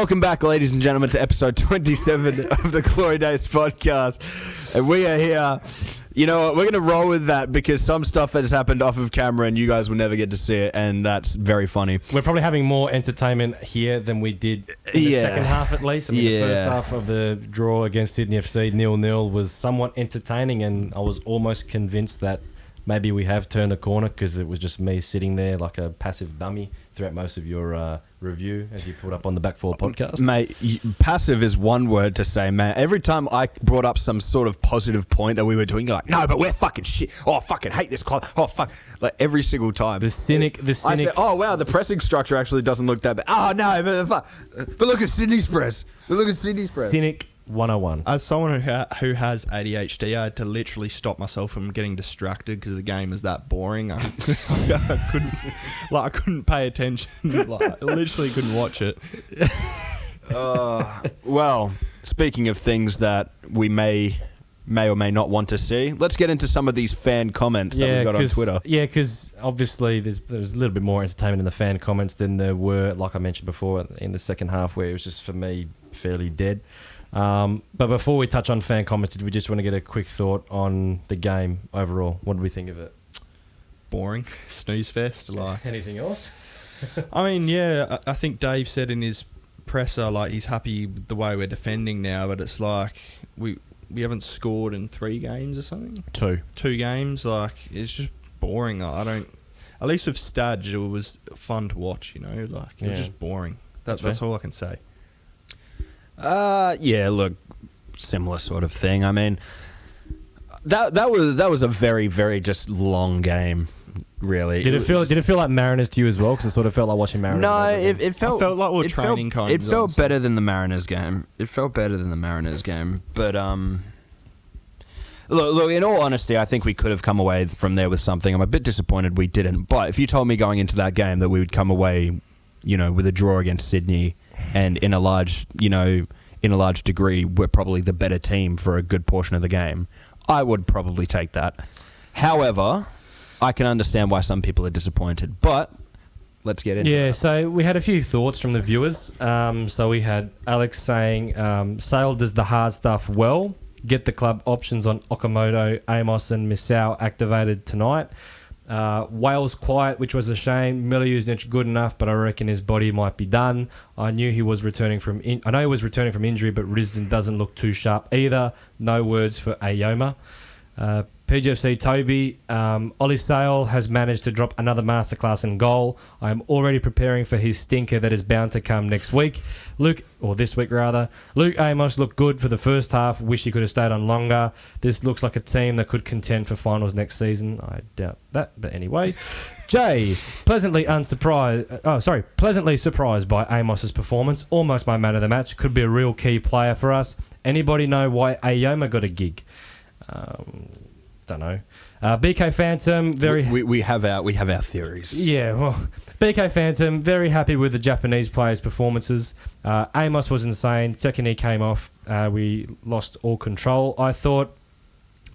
Welcome back, ladies and gentlemen, to episode 27 of the Glory Days podcast. And we are here. You know what? We're going to roll with that because some stuff has happened off of camera and you guys will never get to see it, and that's very funny. We're probably having more entertainment here than we did in the second half, at least. I mean, the first half of the draw against Sydney FC 0-0 was somewhat entertaining, and I was almost convinced that maybe we have turned the corner because it was just me sitting there like a passive dummy throughout most of your review as you put up on the Back Four podcast. Mate, passive is one word to say, man. Every time I brought up some sort of positive point that we were doing, you're like, no, but we're fucking shit. Oh, I fucking hate this club. Oh, fuck. Like, every single time. The cynic. I said, oh, wow, the pressing structure actually doesn't look that bad. Oh, no, but look at Sydney's press. Cynic 101. As someone who has ADHD, I had to literally stop myself from getting distracted because the game is that boring. I couldn't pay attention. I literally couldn't watch it. Well, speaking of things that we may or may not want to see, let's get into some of these fan comments that we got on Twitter. Yeah, because obviously there's a little bit more entertainment in the fan comments than there were, like I mentioned before, in the second half where it was just, for me, fairly dead. But before we touch on fan comments, did we just want to get a quick thought on the game overall? What did we think of it? Boring. Snooze fest. Anything else? I mean, yeah, I think Dave said in his presser, like, he's happy with the way we're defending now, but it's like we haven't scored in 3 games or something. 2 games. Like, it's just boring. I don't... At least with Stadge, it was fun to watch, you know? Like, it was just boring. That's all I can say. Yeah, look, similar sort of thing. I mean, that was a very, very just long game, really. Did it feel like Mariners to you as well? Because it sort of felt like watching Mariners. No, it felt like we were training kind of. It felt better than the Mariners game. But look, in all honesty, I think we could have come away from there with something. I'm a bit disappointed we didn't. But if you told me going into that game that we would come away, you know, with a draw against Sydney, and in a large degree, we're probably the better team for a good portion of the game, I would probably take that. However, I can understand why some people are disappointed, but let's get into it. Yeah, so we had a few thoughts from the viewers. So we had Alex saying, Sale does the hard stuff well. Get the club options on Okamoto, Amos and Misao activated tonight. Wales quiet, which was a shame. Milieu isn't good enough, but I reckon his body might be done. I know he was returning from injury, but Risdon doesn't look too sharp either. No words for Ayoma. PGFC Toby, Ollie Sale has managed to drop another masterclass in goal. I am already preparing for his stinker that is bound to come next week. This week rather. Luke Amos looked good for the first half. Wish he could have stayed on longer. This looks like a team that could contend for finals next season. I doubt that, but anyway. Jay, pleasantly surprised by Amos's performance. Almost my man of the match. Could be a real key player for us. Anybody know why Ayoma got a gig? Don't know. BK Phantom, we have our theories. Yeah, well, BK Phantom, very happy with the Japanese players' performances. Amos was insane. Second he came off, we lost all control. I thought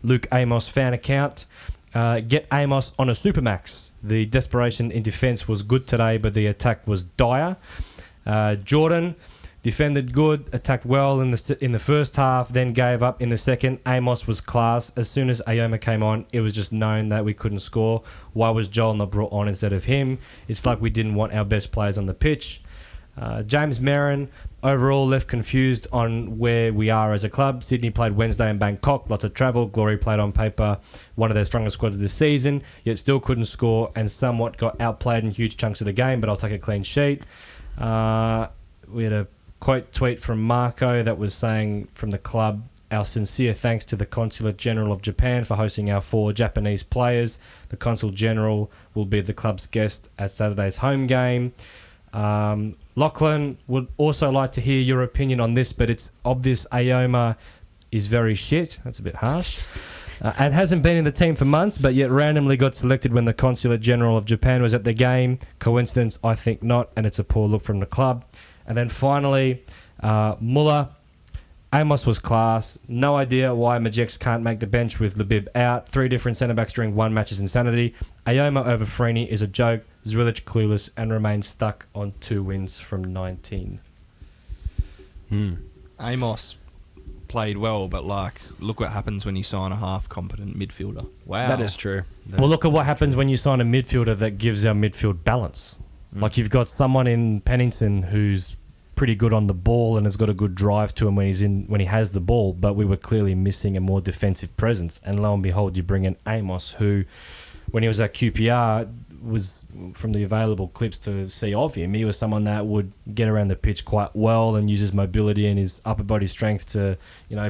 Luke Amos fan account. Get Amos on a Supermax. The desperation in defence was good today, but the attack was dire. Jordan defended good, attacked well in the first half, then gave up in the second. Amos was class. As soon as Ayoma came on, it was just known that we couldn't score. Why was Joel not brought on instead of him? It's like we didn't want our best players on the pitch. James Merrin, overall left confused on where we are as a club. Sydney played Wednesday in Bangkok, lots of travel. Glory played on paper, one of their strongest squads this season, yet still couldn't score and somewhat got outplayed in huge chunks of the game, but I'll take a clean sheet. We had a quote tweet from Marco that was saying from the club, our sincere thanks to the Consulate General of Japan for hosting our 4 Japanese players. The Consul General will be the club's guest at Saturday's home game. Lachlan would also like to hear your opinion on this, but it's obvious Ayoma is very shit. That's a bit harsh. And hasn't been in the team for months, but yet randomly got selected when the Consulate General of Japan was at the game. Coincidence? I think not, and it's a poor look from the club. And then finally, Muller. Amos was class. No idea why Majex can't make the bench with Labib out. 3 different centre-backs during one match is insanity. Ayoma over Freeney is a joke. Zrilic clueless and remains stuck on 2 wins from 19. Amos played well, but like, look what happens when you sign a half competent midfielder. Wow, That is true. Well, look at what happens when you sign a midfielder that gives our midfield balance. Like, you've got someone in Pennington who's pretty good on the ball and has got a good drive to him when he has the ball, but we were clearly missing a more defensive presence. And lo and behold, you bring in Amos, who, when he was at QPR, was, from the available clips to see of him, he was someone that would get around the pitch quite well and use his mobility and his upper body strength to,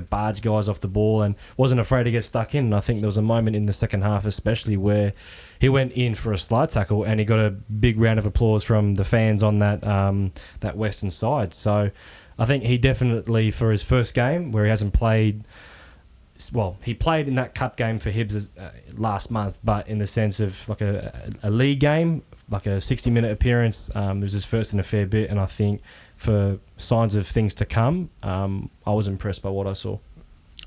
barge guys off the ball, and wasn't afraid to get stuck in. And I think there was a moment in the second half especially where he went in for a slide tackle and he got a big round of applause from the fans on that western side. So I think he definitely, for his first game where he hasn't played... Well, he played in that cup game for Hibs last month, but in the sense of like a league game, like a 60-minute appearance, it was his first in a fair bit, and I think for signs of things to come, I was impressed by what I saw.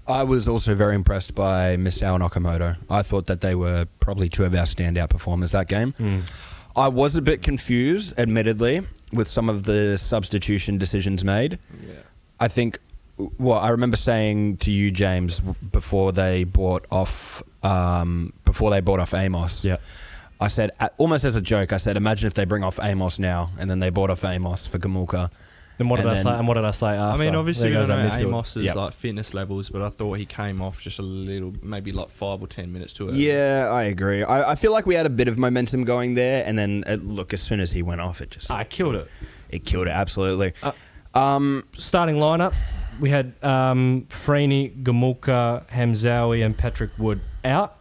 I was also very impressed by Misao and Okamoto. I thought that they were probably two of our standout performers that game. I was a bit confused, admittedly, with some of the substitution decisions made. Yeah. I think... Well, I remember saying to you, James, before they bought off Amos. Yeah. I said, almost as a joke, I said, imagine if they bring off Amos now, and then they bought off Amos for Gamulka. And what did I say? And what did I say after? I mean, obviously we don't know Amos's like fitness levels, but I thought he came off just a little, maybe like 5 or 10 minutes too early. Yeah, I agree. I feel like we had a bit of momentum going there, and then look, as soon as he went off, it just killed it. It killed it absolutely. Starting lineup. We had Freeney, Gamulka, Hamzawi, and Patrick Wood out.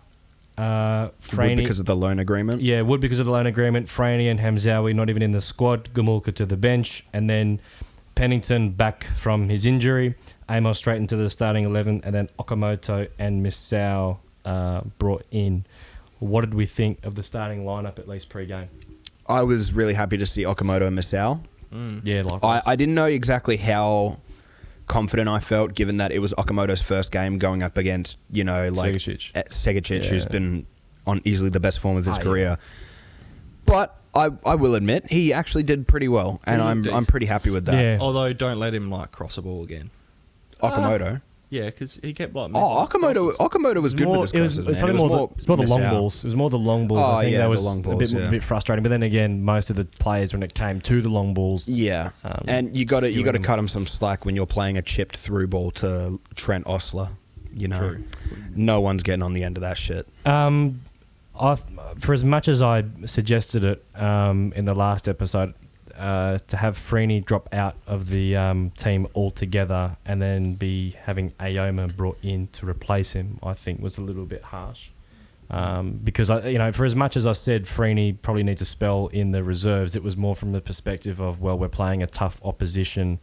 Wood because of the loan agreement? Yeah, Wood because of the loan agreement. Freeney and Hamzawi not even in the squad. Gamulka to the bench. And then Pennington back from his injury. Amos straight into the starting 11. And then Okamoto and Misao brought in. What did we think of the starting lineup, at least pre-game? I was really happy to see Okamoto and Misao. Yeah, likewise. I didn't know exactly how confident I felt, given that it was Okamoto's first game going up against, Segicic, who's been on easily the best form of his career. But I will admit, he actually did pretty well, and I'm pretty happy with that. Yeah. Although, don't let him cross a ball again. Okamoto? Yeah, because he kept Okamoto was good with his crosses, man. It was more the long balls. It was more the long balls. I think that was the long balls, a bit frustrating. But then again, most of the players, when it came to the long balls, and you got to cut him some slack when you're playing a chipped through ball to Trent Osler. True. No one's getting on the end of that shit. For as much as I suggested it in the last episode, to have Freeney drop out of the team altogether and then be having Ayoma brought in to replace him, I think was a little bit harsh. Because for as much as I said Freeney probably needs a spell in the reserves, it was more from the perspective of, well, we're playing a tough opposition.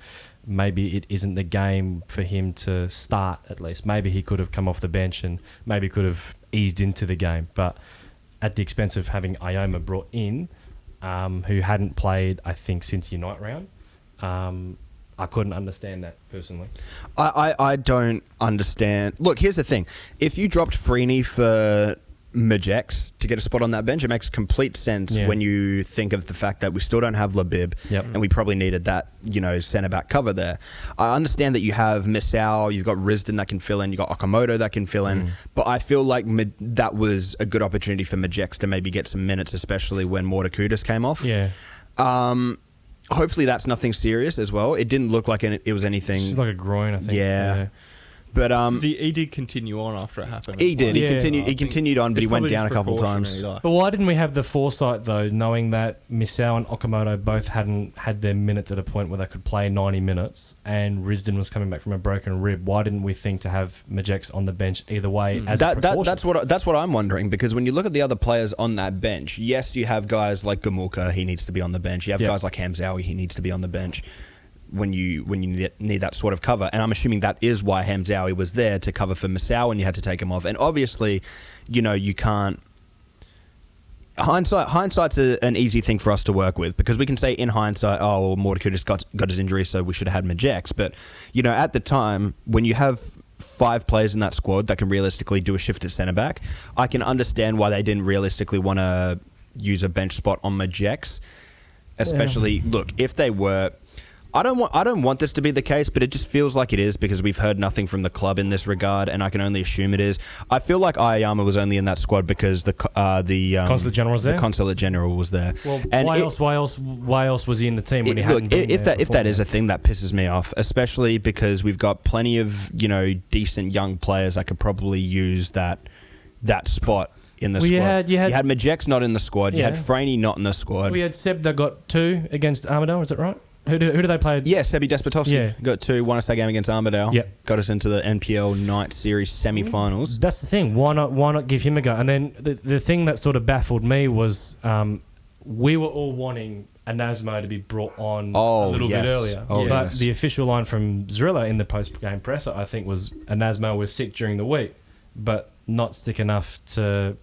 Maybe it isn't the game for him to start, at least. Maybe he could have come off the bench and maybe could have eased into the game, but at the expense of having Ayoma brought in, who hadn't played, I think, since Unite round. I couldn't understand that, personally. I don't understand. Look, here's the thing. If you dropped Freeney for Majex to get a spot on that bench, it makes complete sense when you think of the fact that we still don't have Labib, and we probably needed that, centre-back cover there. I understand that you have Misao, you've got Risden that can fill in, you've got Okamoto that can fill in, but I feel like that was a good opportunity for Majex to maybe get some minutes, especially when Mortakudis came off. Yeah. Hopefully that's nothing serious as well. It didn't look like it was anything. It's like a groin, I think. Yeah. But he did continue on after it happened. He did. He continued on, but he went down a couple of times. But why didn't we have the foresight, though, knowing that Misao and Okamoto both hadn't had their minutes at a point where they could play 90 minutes, and Risden was coming back from a broken rib? Why didn't we think to have Majex on the bench either way as a precaution? That's what I'm wondering, because when you look at the other players on that bench, yes, you have guys like Gamulka, he needs to be on the bench. You have guys like Hamzawi, he needs to be on the bench when you need that sort of cover. And I'm assuming that is why Hamzawi was there, to cover for Misao, and you had to take him off. And obviously, you can't... Hindsight's an easy thing for us to work with, because we can say in hindsight, oh, well, Mortakudis got his injury, so we should have had Majex. But, at the time, when you have 5 players in that squad that can realistically do a shift at centre-back, I can understand why they didn't realistically want to use a bench spot on Majex. Especially, look, if they were... I don't want this to be the case, but it just feels like it is because we've heard nothing from the club in this regard, and I can only assume it is. I feel like Ayama was only in that squad because the Consulate General was there. The Consulate General was there. Well, and why else was he in the team when he hadn't been there? If that is a thing, that pisses me off, especially because we've got plenty of decent young players that could probably use that spot in the squad. You had Majex not in the squad. Yeah. You had Franey not in the squad. We had Seb that got 2 against Armidale. Is that right? Who do they play? Yeah, Sebi Despotovsky got 2, won us that game against Armidale. Yep. Got us into the NPL Night Series semi-finals. That's the thing. Why not give him a go? And then the thing that sort of baffled me was we were all wanting Anasmo to be brought on a little bit earlier. But the official line from Zrilla in the post-game presser, I think, was Anasmo was sick during the week, but not sick enough to,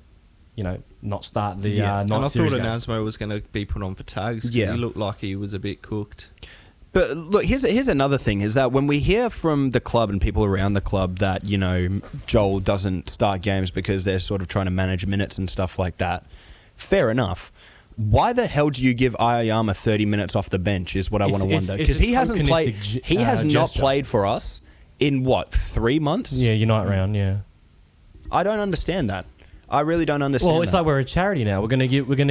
not start the night and I series thought game. Anasmo was going to be put on for tags. Yeah. He looked like he was a bit cooked. But look, here's another thing, is that when we hear from the club and people around the club that, Joel doesn't start games because they're sort of trying to manage minutes and stuff like that, fair enough. Why the hell do you give Ayama 30 minutes off the bench is what I want to wonder. Because he hasn't played, he has not played for us in, 3 months? Yeah, Unite round, yeah. I don't understand that. I really don't understand. Well, it's like we're a charity now. We're gonna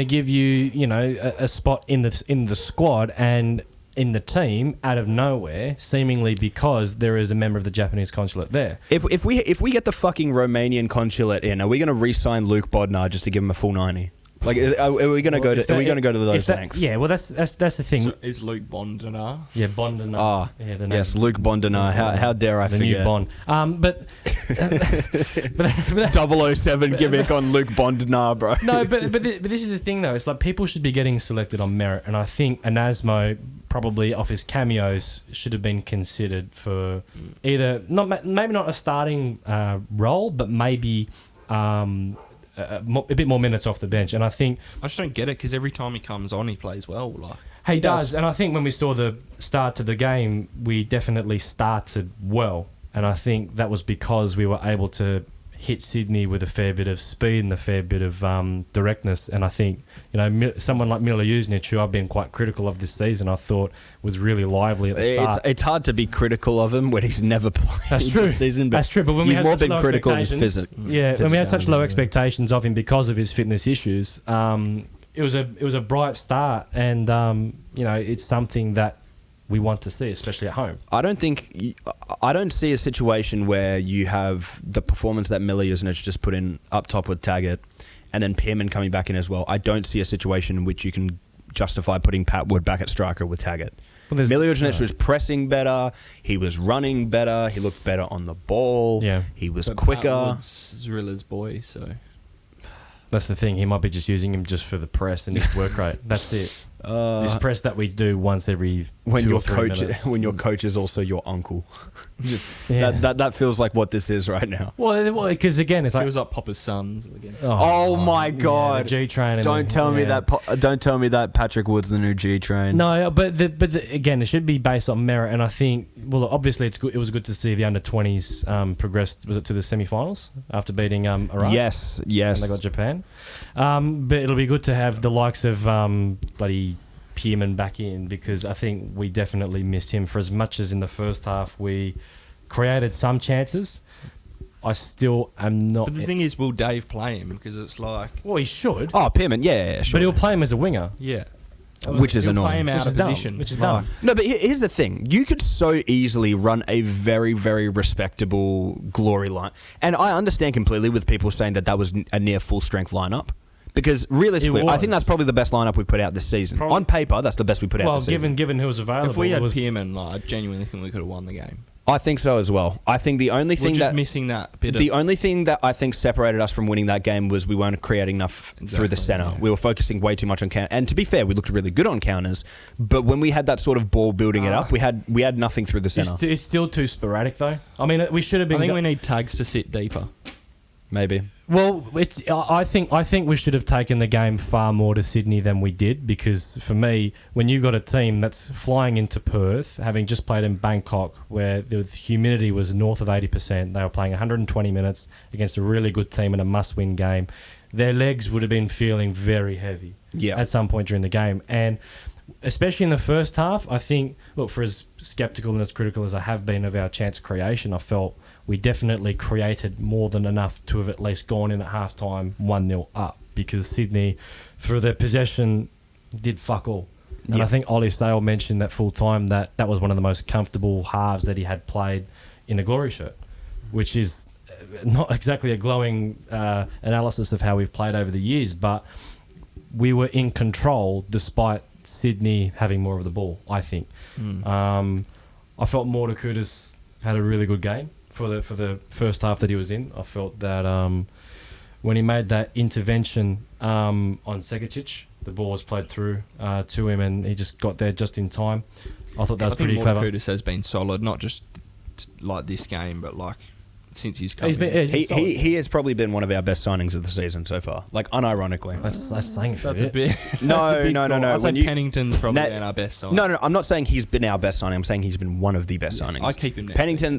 give you a spot in the squad and in the team out of nowhere, seemingly because there is a member of the Japanese consulate there. If we get the fucking Romanian consulate in, are we gonna re-sign Luke Bodnar just to give him a full 90? Like, are we going to go to those lengths? Yeah, well, that's the thing. So is Luke Bondinar? Yeah, Bondinar. Ah, yeah, yes, Luke Bondinar. How dare I forget? New Bond. But 007 gimmick on Luke Bondinar, bro. No, but this is the thing though. It's like people should be getting selected on merit, and I think Anasmo probably off his cameos should have been considered for either maybe not a starting role, but maybe. A bit more minutes off the bench, and I think I just don't get it because every time he comes on, he plays well. Like he does, and I think when we saw the start to the game, we definitely started well, and I think that was because we were able to hit Sydney with a fair bit of speed and a fair bit of directness, and I think someone like Mila Jusnic, who I've been quite critical of this season, I thought was really lively at the start. It's hard to be critical of him when he's never played. That's true. This season, but that's true. But when we had such low expectations, when we had such low expectations of him because of his fitness issues, it was a bright start, and it's something that we want to see, especially at home. I don't see a situation where you have the performance that Mila Jusnic just put in up top with Taggart, and then Pearman coming back in as well. I don't see a situation in which you can justify putting Pat Wood back at striker with Taggart. Well, Mila Jusnic was pressing better. He was running better. He looked better on the ball. Yeah, he was quicker. Pat Wood's Zrilla's boy, so that's the thing. He might be just using him just for the press and his work rate. That's it. This press that we do once every when 2 your or 3 coach minutes. When your coach is also your uncle. That feels like what this is right now. Well, because again, it's like feels like Popper's sons again. Oh my god! G Train. Don't tell me that Patrick Wood's the new G Train. No, but again, it should be based on merit, and I think obviously it's good. It was good to see the under-20s progressed. Was it to the semi-finals after beating Iraq? Yes. And they got Japan. But it'll be good to have the likes of bloody Pearman back in, because I think we definitely missed him. For as much as in the first half we created some chances, I still am not. But the thing is, will Dave play him? Because it's like, well, he should. Oh, Pearman, yeah, sure. But he'll play him as a winger. Yeah. Which is annoying. Play him out of position. Which is dumb. No, but here's the thing. You could so easily run a very, very respectable glory line. And I understand completely with people saying that was a near full-strength lineup. Because realistically, I think that's probably the best lineup we put out this season. On paper, that's the best we put out this season. Well, given who was available. If we had Pearman, I genuinely think we could have won the game. I think so as well. I think the only thing missing that bit. The only thing that I think separated us from winning that game was we weren't creating enough through the centre. Yeah. We were focusing way too much on counter. And to be fair, we looked really good on counters. But when we had that sort of ball building it up, we had nothing through the centre. It's still too sporadic though. I mean, we should have been. I think we need tags to sit deeper. Maybe. Well, I think we should have taken the game far more to Sydney than we did, because for me, when you got a team that's flying into Perth, having just played in Bangkok, where the humidity was north of 80%, they were playing 120 minutes against a really good team in a must-win game, their legs would have been feeling very heavy at some point during the game. And especially in the first half, I think, look, for as sceptical and as critical as I have been of our chance creation, I felt we definitely created more than enough to have at least gone in at halftime 1-0 up, because Sydney, for their possession, did fuck all. And I think Ollie Sale mentioned that full time that was one of the most comfortable halves that he had played in a Glory shirt, which is not exactly a glowing analysis of how we've played over the years, but we were in control despite Sydney having more of the ball, I think. I felt Mortakutis had a really good game for the first half that he was in. I felt that when he made that intervention on Segacic, the ball was played through to him and he just got there just in time. I thought that was pretty clever. Mortakutis has been solid, not just like this game, but like since he's come. He has probably been one of our best signings of the season so far. Like, unironically. That's saying for That's a it. bit. No. I'd say Pennington's probably been our best signing. No, I'm not saying he's been our best signing. I'm saying he's been one of the best signings. I keep him next.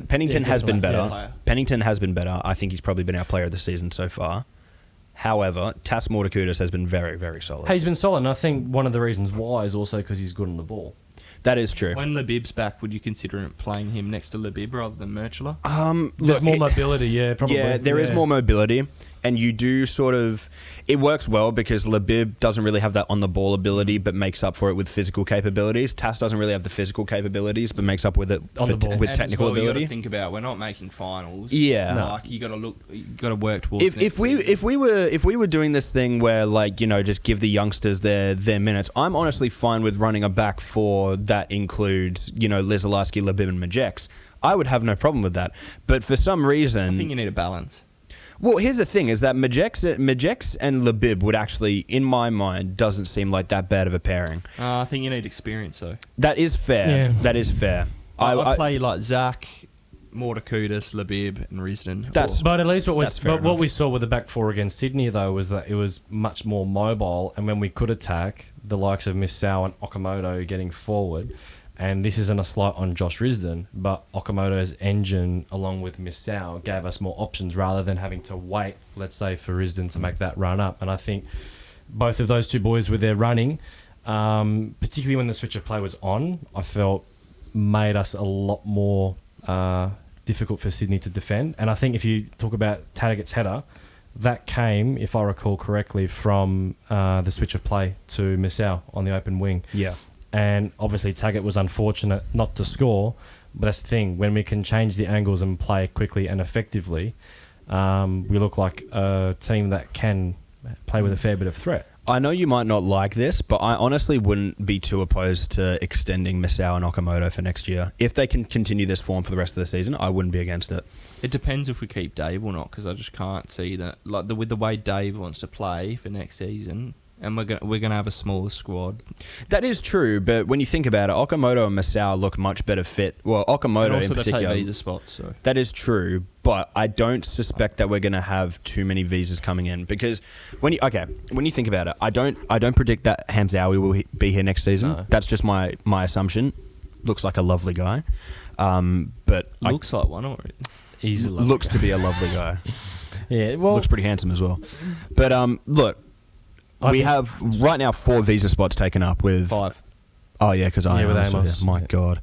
Pennington has been better. Yeah. Pennington has been better. I think he's probably been our player of the season so far. However, Tas Mortakutis has been very, very solid. He's been solid, and I think one of the reasons why is also because he's good on the ball. That is true. When Labib's back, would you consider playing him next to Labib rather than Merchler? There's more mobility, yeah, probably. Yeah, there is more mobility, and you do sort of... It works well because Labib doesn't really have that on-the-ball ability, but makes up for it with physical capabilities. Tas doesn't really have the physical capabilities, but makes up with it with technical ability. You got to think about, we're not making finals. Yeah, like you got to work towards. If we were doing this thing where, like, you know, just give the youngsters their minutes, I'm honestly fine with running a back four that includes, you know, Lizalaski, Labib, and Majex. I would have no problem with that. But for some reason, I think you need a balance. Well, here's the thing: is that Majex and Labib would actually, in my mind, doesn't seem like that bad of a pairing. I think you need experience, though. That is fair. Yeah. That is fair. I play like Zach, Mortakutis, Labib, and Risden. But at least what we enough. saw with the back four against Sydney, though, was that it was much more mobile, and when we could attack, the likes of Misao and Okamoto getting forward. And this isn't a slight on Josh Risden, but Okamoto's engine, along with Misao, gave us more options rather than having to wait, let's say, for Risden to make that run up. And I think both of those two boys with their running, particularly when the switch of play was on, I felt made us a lot more difficult for Sydney to defend. And I think if you talk about Taggart's header, that came, if I recall correctly, from the switch of play to Misao on the open wing. Yeah. And obviously Taggart was unfortunate not to score, but that's the thing. When we can change the angles and play quickly and effectively, we look like a team that can play with a fair bit of threat. I know you might not like this, but I honestly wouldn't be too opposed to extending Misao and Okamoto for next year. If they can continue this form for the rest of the season, I wouldn't be against it. It depends if we keep Dave or not, because I just can't see that. Like with the way Dave wants to play for next season... And we're gonna have a smaller squad. That is true, but when you think about it, Okamoto and Misao look much better fit. Well, Okamoto in particular. They take visa spots. So. That is true, but I don't suspect that we're gonna have too many visas coming in because when you think about it, I don't predict that Hamzawi will be here next season. No. That's just my assumption. Looks like a lovely guy, but looks like one already. He's looks to be a lovely guy. Yeah, well, looks pretty handsome as well. But look. We have right now 4 visa spots taken up with 5. Oh yeah, because I with am. Amos. My God.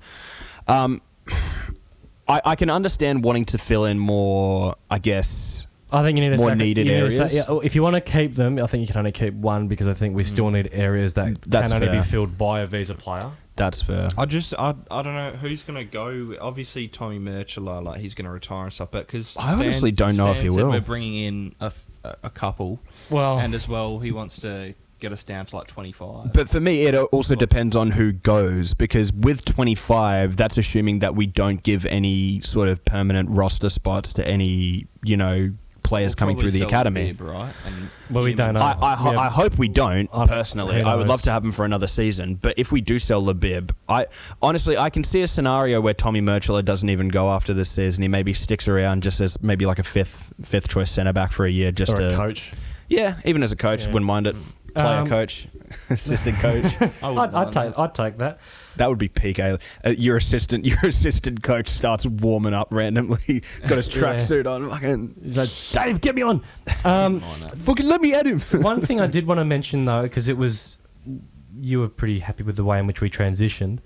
I can understand wanting to fill in more. I guess. I think you need more needed areas. If you want to keep them, I think you can only keep one because I think we still need areas that can only be filled by a visa player. That's fair. I don't know who's going to go. Obviously, Tommy Merchler, like he's going to retire and stuff. But because I honestly don't know if he will. We're bringing in a couple. Well, and as well, he wants to get us down to like 25. But for me, it also depends on who goes because with 25, that's assuming that we don't give any sort of permanent roster spots to any, you know, players coming through the academy. Bib, right? Well, we don't know. I hope we don't, personally. I would knows? love to have him for another season. But if we do sell Labib, I can see a scenario where Tommy Merchler doesn't even go after this season. He maybe sticks around just as maybe like a fifth choice centre back for a year, just or a coach. Yeah, even as a coach, wouldn't mind it. Player coach, assistant coach. I'd take that. That would be peak. Your assistant coach starts warming up randomly. Got his tracksuit on. Fucking, he's like, Dave, get me on. Fucking let me at him. One thing I did want to mention though, because it was you were pretty happy with the way in which we transitioned.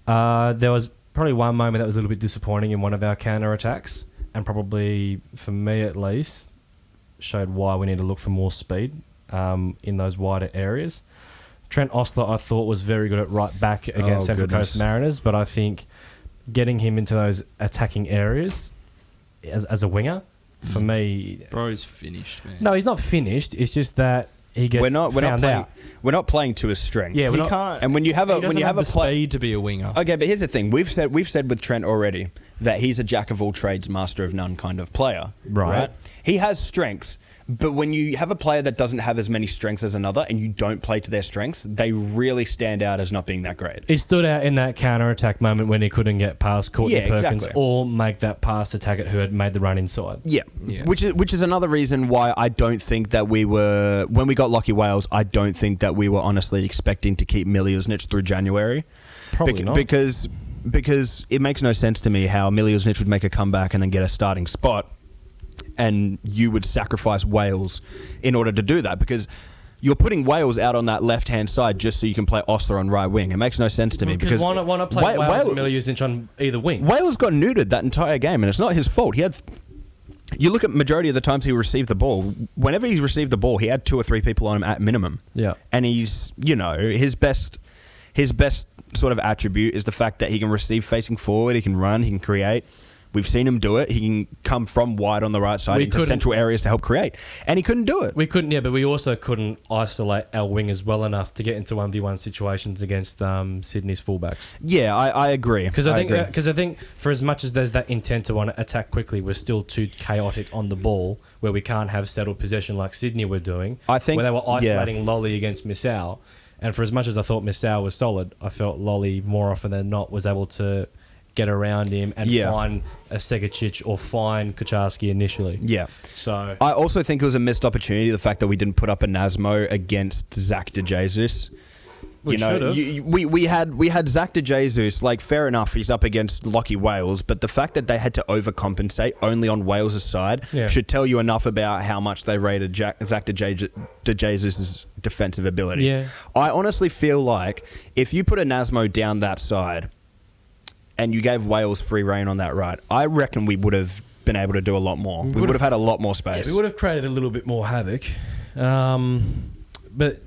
There was probably one moment that was a little bit disappointing in one of our counter attacks, and probably for me at least showed why we need to look for more speed in those wider areas. Trent Ostler, I thought, was very good at right back against Central Coast Mariners, but I think getting him into those attacking areas as a winger, for me... Bro's finished, man. No, he's not finished. It's just that he gets found out. We're not playing to his strength. Yeah, he can't. And when you have a speed to be a winger. Okay, but here's the thing: we've said with Trent already that he's a jack of all trades, master of none kind of player. Right. He has strengths, but when you have a player that doesn't have as many strengths as another, and you don't play to their strengths, they really stand out as not being that great. He stood out in that counter-attack moment when he couldn't get past Courtney Perkins or make that pass to Taggart, who had made the run inside. Yeah. Which is another reason why I don't think that we were, when we got Lachie Wales, I don't think that we were honestly expecting to keep Miliusnich through January. Probably not. Because it makes no sense to me how Miliusnich would make a comeback and then get a starting spot, and you would sacrifice Wales in order to do that, because you're putting Wales out on that left-hand side just so you can play Ostler on right wing. It makes no sense to me. Because why not play Wales and Miliusnich on either wing? Wales got neutered that entire game, and it's not his fault. You look at majority of the times he received the ball. Whenever he received the ball, he had 2 or 3 people on him at minimum. Yeah. And he's, his best sort of attribute is the fact that he can receive facing forward, he can run, he can create. We've seen him do it. He can come from wide on the right side into central areas to help create. And he couldn't do it. We couldn't, but we also couldn't isolate our wingers well enough to get into 1v1 situations against Sydney's fullbacks. Yeah, I agree. Because I think for as much as there's that intent to want to attack quickly, we're still too chaotic on the ball, where we can't have settled possession like Sydney were doing. I think, where they were isolating Lolly against Missau. And for as much as I thought Missau was solid, I felt Lolly more often than not was able to get around him and find a Segachich or find Kucharski initially. Yeah. So I also think it was a missed opportunity, the fact that we didn't put up a Nasmo against Zach DeJesus. We should have. We had Zach DeJesus, like, fair enough, he's up against Lachie Wales, but the fact that they had to overcompensate only on Wales' side should tell you enough about how much they rated Zach DeJesus' defensive ability. Yeah. I honestly feel like if you put a Nasmo down that side and you gave Wales free reign on that right, I reckon we would have been able to do a lot more. We would have had a lot more space. Yeah, we would have created a little bit more havoc. But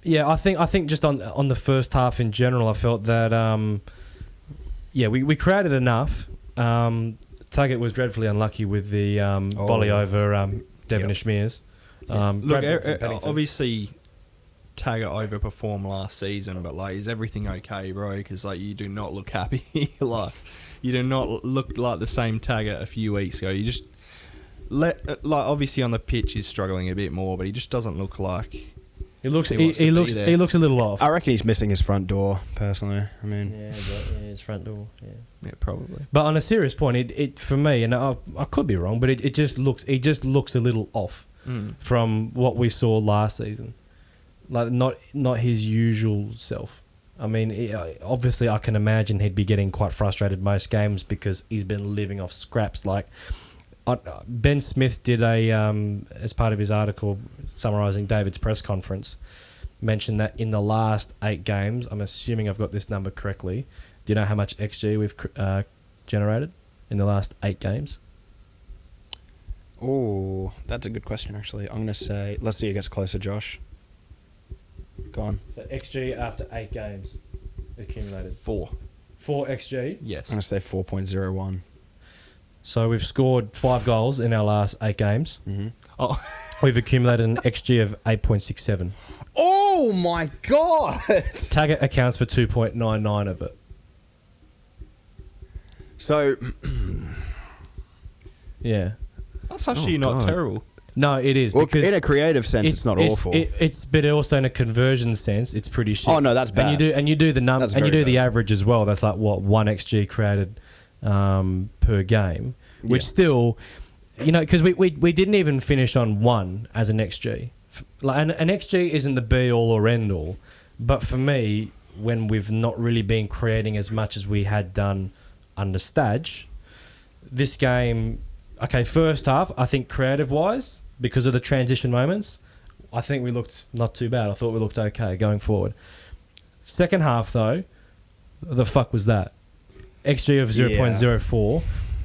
yeah, I think just on the first half in general, I felt that we created enough. Taggart was dreadfully unlucky with the volley over Devon Ishmears. Look, obviously Taggart overperformed last season, but like, is everything okay, bro? Because like, you do not look happy. Like, you do not look like the same Taggart a few weeks ago. You just obviously on the pitch he's struggling a bit more, but he just doesn't look like he looks a little off. I reckon he's missing his front door, personally. I mean, his front door. Yeah, probably. But on a serious point, it for me, and I could be wrong, but it just looks a little off from what we saw last season. Like, not his usual self. I mean, obviously I can imagine he'd be getting quite frustrated most games because he's been living off scraps. Like, Ben Smith did as part of his article summarising David's press conference, mentioned that in the last 8 games, I'm assuming I've got this number correctly, do you know how much XG we've generated in the last 8 games? Oh, that's a good question, actually. I'm going to say, let's see who gets closer, Josh. Go on. So XG after 8 games accumulated. 4 XG? Yes. I'm going to say 4.01. So we've scored 5 goals in our last 8 games. Mm-hmm. Oh, we've accumulated an XG of 8.67. Oh my god! Taggart accounts for 2.99 of it. So, yeah, that's actually not terrible. No, it is, well, because in a creative sense, it's not awful. But also in a conversion sense, it's pretty shit. Oh no, that's bad. And you do the average as well. That's like what 1 XG created per game, which still, because we didn't even finish on 1 as an XG. Like an XG isn't the be all or end all, but for me, when we've not really been creating as much as we had done under Stadge, this game. Okay, first half, I think creative-wise, because of the transition moments, I think we looked not too bad. I thought we looked okay going forward. Second half, though, the fuck was that? XG of 0.04,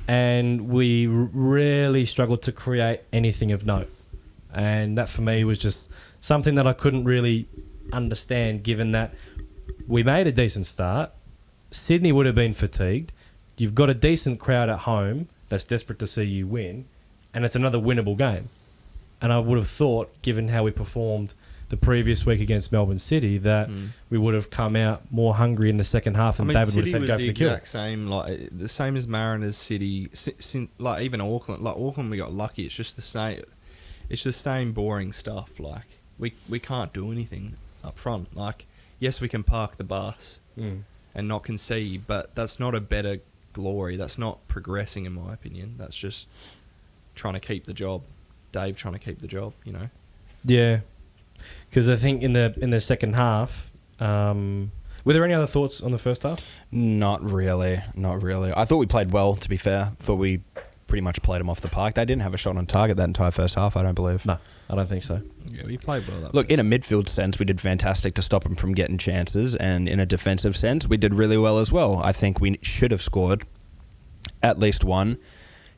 and we really struggled to create anything of note. And that, for me, was just something that I couldn't really understand, given that we made a decent start. Sydney would have been fatigued. You've got a decent crowd at home that's desperate to see you win, and it's another winnable game. And I would have thought, given how we performed the previous week against Melbourne City, that we would have come out more hungry in the second half, and David would have said, "Go for the kill." Exact same, like the same as Mariners, City, like even Auckland. Like Auckland, we got lucky. It's just the same. It's the same boring stuff. Like we can't do anything up front. Like yes, we can park the bus and not concede, but that's not a better glory. That's not progressing, in my opinion. That's just trying to keep the job. Dave trying to keep the job. You know. Yeah. Because I think in the second half, were there any other thoughts on the first half? Not really. I thought we played well, to be fair. Thought we pretty much played them off the park. They didn't have a shot on target that entire first half, I don't believe. No, I don't think so. Yeah, we played well. Look, in a midfield sense, we did fantastic to stop them from getting chances, and in a defensive sense, we did really well as well. I think we should have scored at least one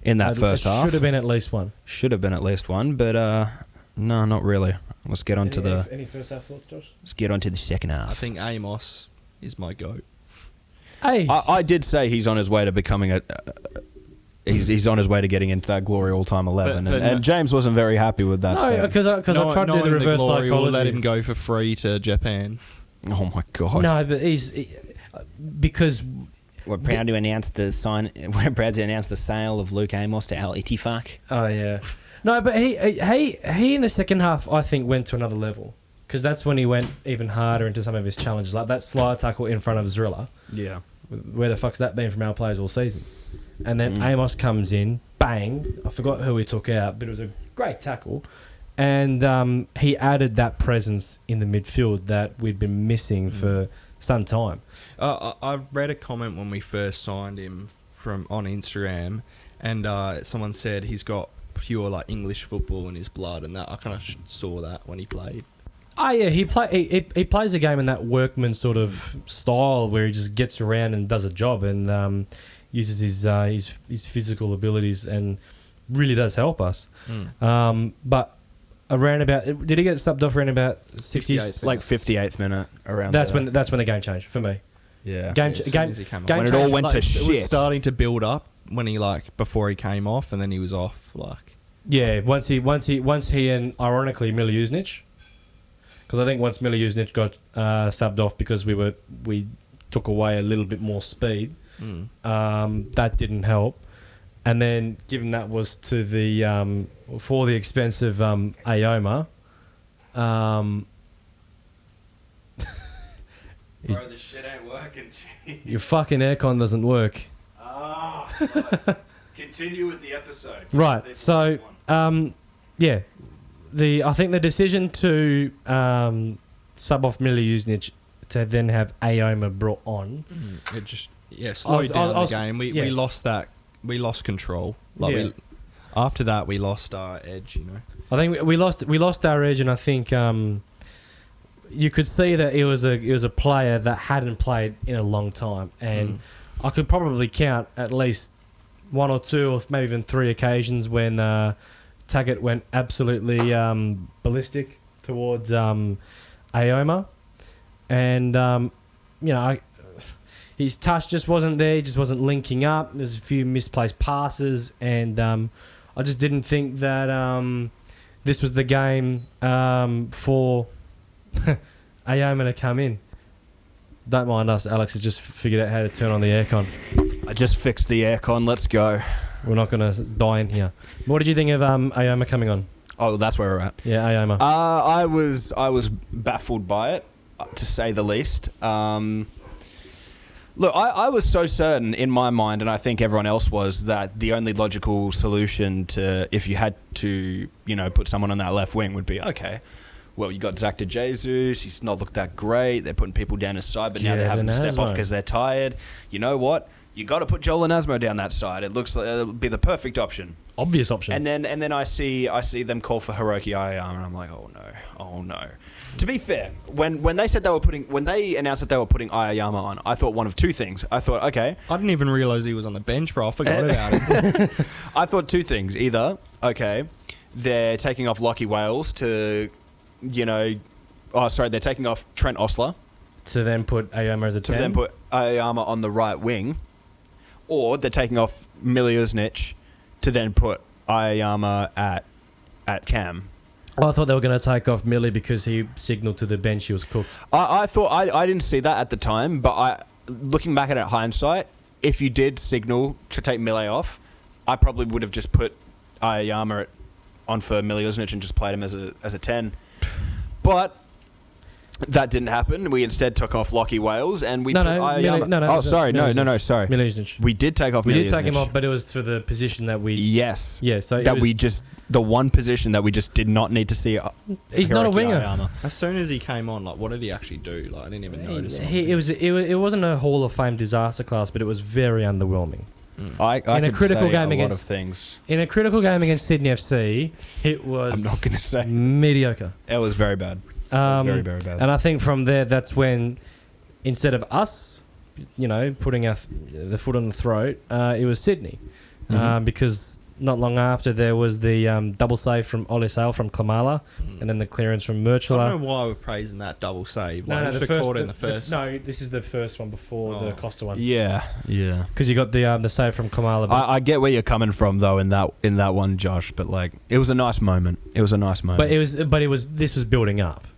in that first half. Should have been at least one. Should have been at least one, but no, not really. Let's get on to any first half thoughts, Josh? Let's get on to the second half. I think Amos is my goat. Hey, I did say he's on his way to becoming he's on his way to getting into that glory all-time 11, and James wasn't very happy with that. No, because I tried to do the reverse psychology. We'll let him go for free to Japan. Oh my god! No, but because we're proud to announce the sale of Luke Amos to Al Ittifaq. Oh yeah. No, but he in the second half, I think, went to another level, because that's when he went even harder into some of his challenges, like that slide tackle in front of Zrilla. Yeah. Where the fuck's that been from our players all season? And then Amos comes in, bang. I forgot who he took out, but it was a great tackle. And he added that presence in the midfield that we'd been missing for some time. I read a comment when we first signed him on Instagram, and someone said he's got pure like English football in his blood, and that I kind of saw that when he played. Oh yeah, he plays a game in that workman sort of style where he just gets around and does a job, and uses his physical abilities, and really does help us. But around about, did he get subbed off around about 60th, like 58th minute around? That's when the game changed for me. Yeah, game when it all went to shit. It was starting to build up when he before he came off, and then he was off Yeah, once he and ironically Miljuznic, because I think once Miljuznic got subbed off because we took away a little bit more speed, that didn't help. And then given that was to the for the expense of Ayoma, bro, this shit ain't working. Your fucking aircon doesn't work. Continue with the episode. Right. So, yeah, I think the decision to sub off Miljuznic to then have Ayoma brought on, it just slowed down the game. We lost that. We lost control. After that, we lost our edge. You know. I think we lost our edge, and I think you could see that it was a player that hadn't played in a long time, and I could probably count at least one or two, or maybe even three occasions when Taggart went absolutely ballistic towards Ayoma, and his touch just wasn't there. He just wasn't linking up. There's a few misplaced passes, and I just didn't think that this was the game for Ayoma to come in. Don't mind us. Alex has just figured out how to turn on the aircon. I just fixed the aircon. Let's go. We're not going to die in here. What did you think of Ayoma coming on? Oh, that's where we're at. Yeah, Ayoma. I was baffled by it, to say the least. Look, I was so certain in my mind, and I think everyone else was, that the only logical solution to, if you had to, put someone on that left wing, would be, okay, well, you got Zach DeJesus. He's not looked that great. They're putting people down his side, but now they're having to step off because they're tired. You know what? You got to put Joel Anasmo down that side. It looks like it'll be the perfect option. obvious option. And then I see them call for Hiroki Ayayama, and I'm like, oh no. To be fair, when they announced that they were putting Ayayama on, I thought one of two things. I thought, okay, I didn't even realise he was on the bench, bro. I forgot about him. I thought two things. Either, okay, they're taking off Lockie Wales to, they're taking off Trent Osler. To then put Ayayama as a 10. To then put Ayayama on the right wing. Or they're taking off Miliusnic to then put Ayayama at cam. I thought they were going to take off Millie because he signalled to the bench he was cooked. I thought I didn't see that at the time, but looking back at it hindsight, if you did signal to take Millie off, I probably would have just put Ayayama on for Miliusnic and just played him as a 10. But that didn't happen. We instead took off Lockie Wales and we put Ayayama. Sorry. Miliusnic. We did take off Miliusnic. We did take him off, but it was for the position that we... Yes. Yeah, so the one position that we just did not need to see. He's not a winger. Ayayama. As soon as he came on, what did he actually do? I didn't even notice. It wasn't a Hall of Fame disaster class, but it was very underwhelming. In a critical game against Sydney FC, it was... I'm not going to say mediocre. It was very bad. Very, very bad. And I think from there, that's when, instead of us, putting the foot on the throat, it was Sydney. Because not long after, there was the double save from Ollie Sale from Klamala, and then the clearance from Murchula. I don't know why we're praising that double save. The first. No, this is the first one before the Costa one. Yeah. Because you got the save from Klamala. I get where you're coming from though in that one, Josh. But it was a nice moment. But this was building up.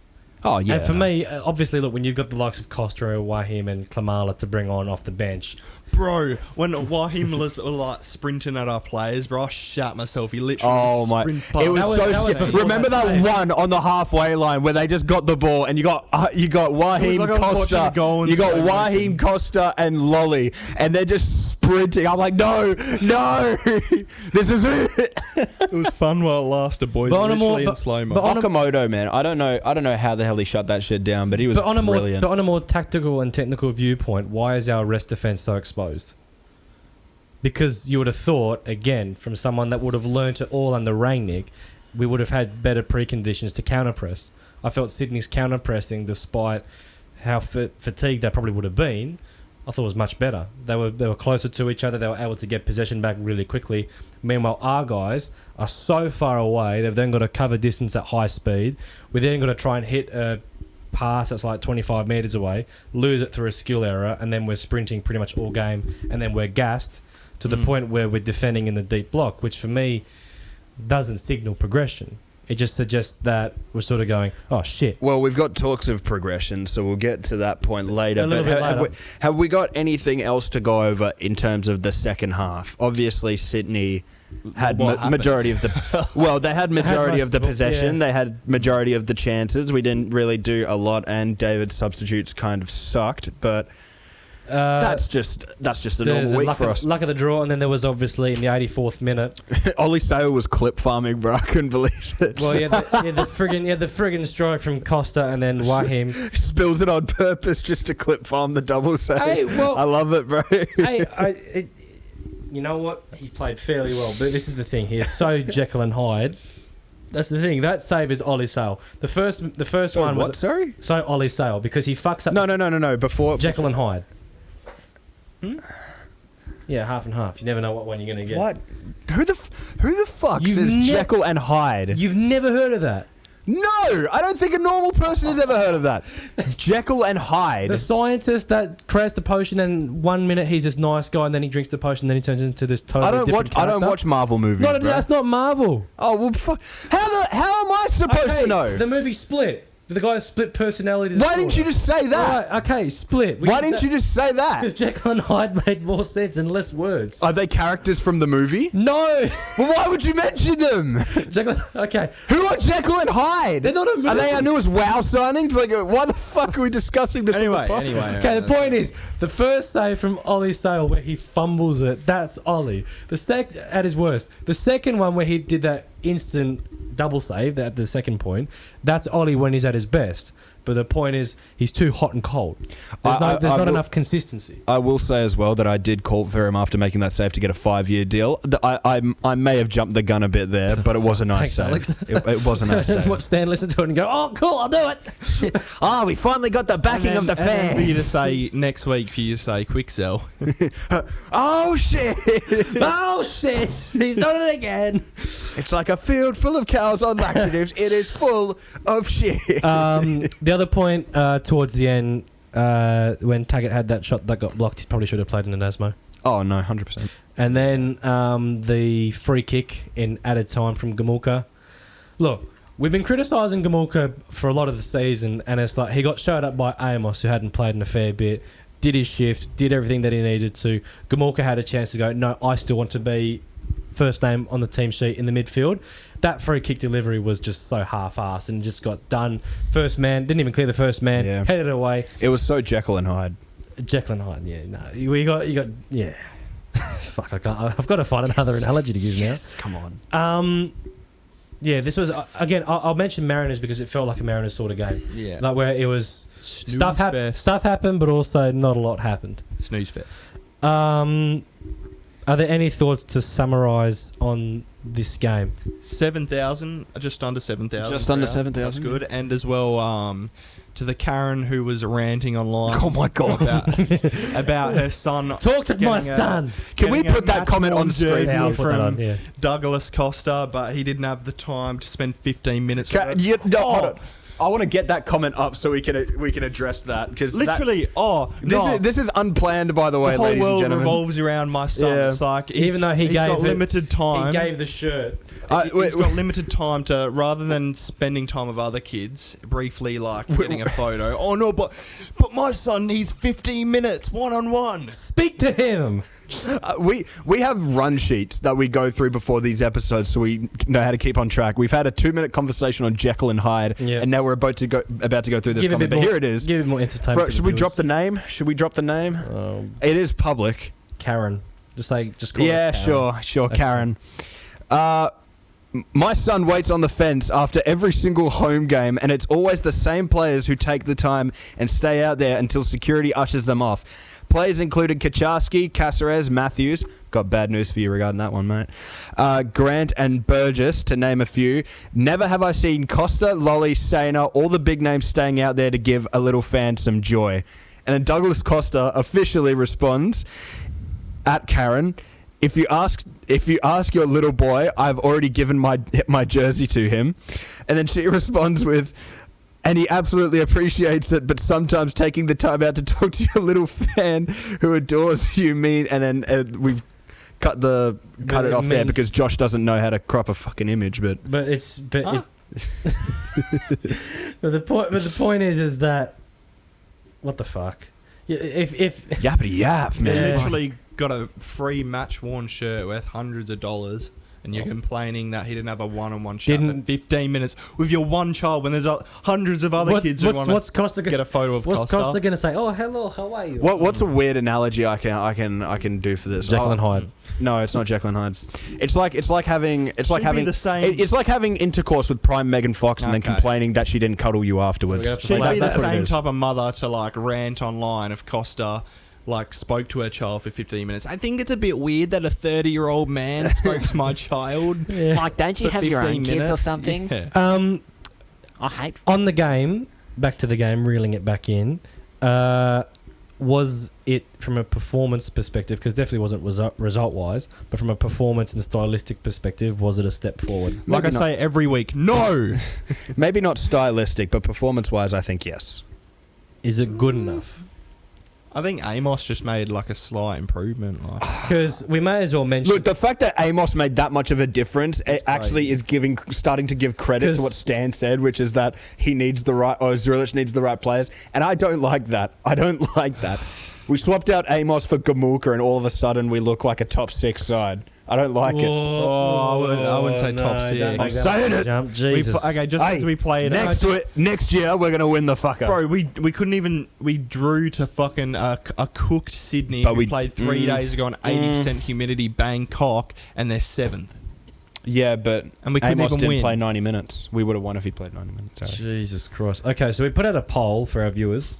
Oh yeah. And for me, obviously, look, when you've got the likes of Costa, Wahim, and Klamala to bring on off the bench. Bro, when Wahim was sprinting at our players, bro, I shat myself. He literally sprint past. It was so scary. Remember that one on the halfway line where they just got the ball and you got Wahim Costa, Costa and Lolly, and they're just sprinting. I'm like, no, this is it. It was fun while it lasted, boys. Literally in slow mo. Okamoto, man, I don't know how the hell he shut that shit down, but he was brilliant. But on a more tactical and technical viewpoint, why is our rest defense so exposed? Because you would have thought, again, from someone that would have learnt it all under Rangnick, we would have had better preconditions to counterpress. I felt Sydney's counterpressing, despite how fatigued they probably would have been, I thought it was much better. They were closer to each other. They were able to get possession back really quickly. Meanwhile, our guys are so far away. They've then got to cover distance at high speed. We're then got to try and hit a pass that's 25 metres away, lose it through a skill error, and then we're sprinting pretty much all game, and then we're gassed to the point where we're defending in the deep block, which for me doesn't signal progression. It just suggests that we're sort of going, oh shit. Well, we've got talks of progression, so we'll get to that point later. A little bit later. Have we got anything else to go over in terms of the second half? Obviously, Sydney had majority of the they had majority of the possession. Yeah. They had majority of the chances. We didn't really do a lot, and David's substitutes kind of sucked, but that's just a normal week for us. Luck of the draw, and then there was obviously in the 84th minute, Ollie Sale was clip farming, bro. I couldn't believe it. Well, the friggin' strike from Costa, and then Wahim spills it on purpose just to clip farm the double save. I love it, bro. You know what? He played fairly well, but this is the thing. He is so Jekyll and Hyde. That's the thing. That save is Ollie Sale. The first one was... What, sorry? So Ollie Sale, because he fucks up... No. Before... Jekyll and Hyde. Yeah, half and half. You never know what one you're going to get. What? Who the fuck says Jekyll and Hyde? You've never heard of that? No! I don't think a normal person has ever heard of that. Jekyll and Hyde. The scientist that creates the potion, and 1 minute he's this nice guy, and then he drinks the potion, and then he turns into this totally different character. I don't watch Marvel movies, bro. That's not Marvel. Oh, well, fuck. How am I supposed to know? The movie Split. The guy split personality. Why didn't you just say that? Right, okay, Split. Why didn't you just say that? Because Jekyll and Hyde made more sense and less words. Are they characters from the movie? No. Well, why would you mention them? Okay. Who are Jekyll and Hyde? They're not a movie. Are they our newest WoW signings? Why the fuck are we discussing this? Anyway. Okay, the point is, the first save from Ollie Sale where he fumbles it, that's Ollie. At his worst. The second one where he did that instant double save at the second point, that's Ollie when he's at his best. But the point is, he's too hot and cold. There's not enough consistency. I will say as well that I did call for him after making that save to get a 5-year deal. I may have jumped the gun a bit there, but it was a nice Thanks, save. It was a nice save. Watch Stan listen to it and go, "Oh, cool, I'll do it." We finally got the backing of the And then for you to fans. say next week, for you to say quick sell. Oh shit! Oh shit! He's done it again. It's like a field full of cows on laxatives. It is full of shit. The other point towards the end, when Taggart had that shot that got blocked, he probably should have played in an Asmo. Oh no, 100%. And then the free kick in added time from Gamulka. Look, we've been criticising Gamulka for a lot of the season, and it's like he got showed up by Amos, who hadn't played in a fair bit, did his shift, did everything that he needed to. Gamulka had a chance to go, no, I still want to be first name on the team sheet in the midfield. That free kick delivery was just so half-assed and just got done. First man, didn't even clear the first man, headed away. It was so Jekyll and Hyde. Jekyll and Hyde, yeah. No, you got, yeah. Fuck, I've got to find another analogy to use now. Come on. Yeah, this was, again, I'll mention Mariners because it felt like a Mariners sort of game. Yeah. Like where it was, Snooze stuff happened, but also not a lot happened. Snooze fest. Are there any thoughts to summarise on this game? 7,000, just under 7,000. Just under crowd. 7,000. That's good. And as well, to the Karen who was ranting online. Oh my god! about her son. Talk to my getting son. Can we getting a put that comment on match-worn screen? jersey Yeah, I'll put that on, from yeah. Douglas Costa, but he didn't have the time to spend 15 minutes. with it. Hold on. I want to get that comment up so we can address that because Literally, this is unplanned, by the way, the whole ladies and world gentlemen. revolves around my son. Yeah. It's like Even though he's got limited time. He gave the shirt. He's got limited time to, rather than spending time with other kids, briefly like getting a photo. Oh no, but my son needs 15 minutes one-on-one. Speak to him. We have run sheets that we go through before these episodes, so we know how to keep on track. We've had a 2-minute conversation on Jekyll and Hyde, and now we're about to go through this comment. But here it is. Give it more entertainment. Should we drop the name? It is public. Karen. Just call it Yeah, Karen. sure, Okay. Karen. My son waits on the fence after every single home game, and it's always the same players who take the time and stay out there until security ushers them off. Players included Kaczarski, Caceres, Matthews. Got bad news for you regarding that one, mate. Grant and Burgess, to name a few. Never have I seen Costa, Lolly, Sainer, all the big names staying out there to give a little fan some joy. And then Douglas Costa officially responds, at Karen, if you ask your little boy, I've already given my jersey to him. And then she responds with, and he absolutely appreciates it, but sometimes taking the time out to talk to your little fan who adores you mean. And then we've cut it off there because Josh doesn't know how to crop a fucking image. But the point is that what the fuck? If yappity yap, man. You Yeah. literally got a free match-worn shirt worth hundreds of dollars, and you're complaining that he didn't have a one-on-one chat for 15 minutes with your one child when there's hundreds of other kids who want to get a photo of Costa. What's Costa going to say? Oh, hello, how are you? What's a weird analogy I can do for this? Jekyll and Hyde. No, it's not Jekyll and Hyde. It's like having the same. It's like having intercourse with prime Megan Fox and then Okay. complaining that she didn't cuddle you afterwards. She'd Like, be the that's what it same is. type of mother to like rant online if Costa like spoke to her child for 15 minutes. I think it's a bit weird that a 30-year-old man spoke to my child. Like, don't you for have your 15 own kids or minutes. something? Yeah. I hate. On the game, back to the game, reeling it back in, was it from a performance perspective, because definitely wasn't result-wise, but from a performance and stylistic perspective, was it a step forward? Like I say every week, no. Maybe not stylistic, but performance-wise, I think yes. Is it good enough? I think Amos just made like a slight improvement. Like. Because we may as well mention... Look, the fact that Amos made that much of a difference actually is starting to give credit to what Stan said, which is that he needs Zulic needs the right players, and I don't like that. We swapped out Amos for Gamulka, and all of a sudden we look like a top 6 side. I don't like it. I wouldn't say top six. I'm saying it. Jump. Jesus. As we played Next year we're gonna win the fucker. Bro, we couldn't even. We drew to fucking a cooked Sydney. But we we played 3 days ago on 80% humidity, Bangkok, and they're 7th. Yeah, but And we couldn't Amos even didn't win. play 90 minutes. We would have won if he played 90 minutes. Sorry. Jesus Christ. Okay, so we put out a poll for our viewers.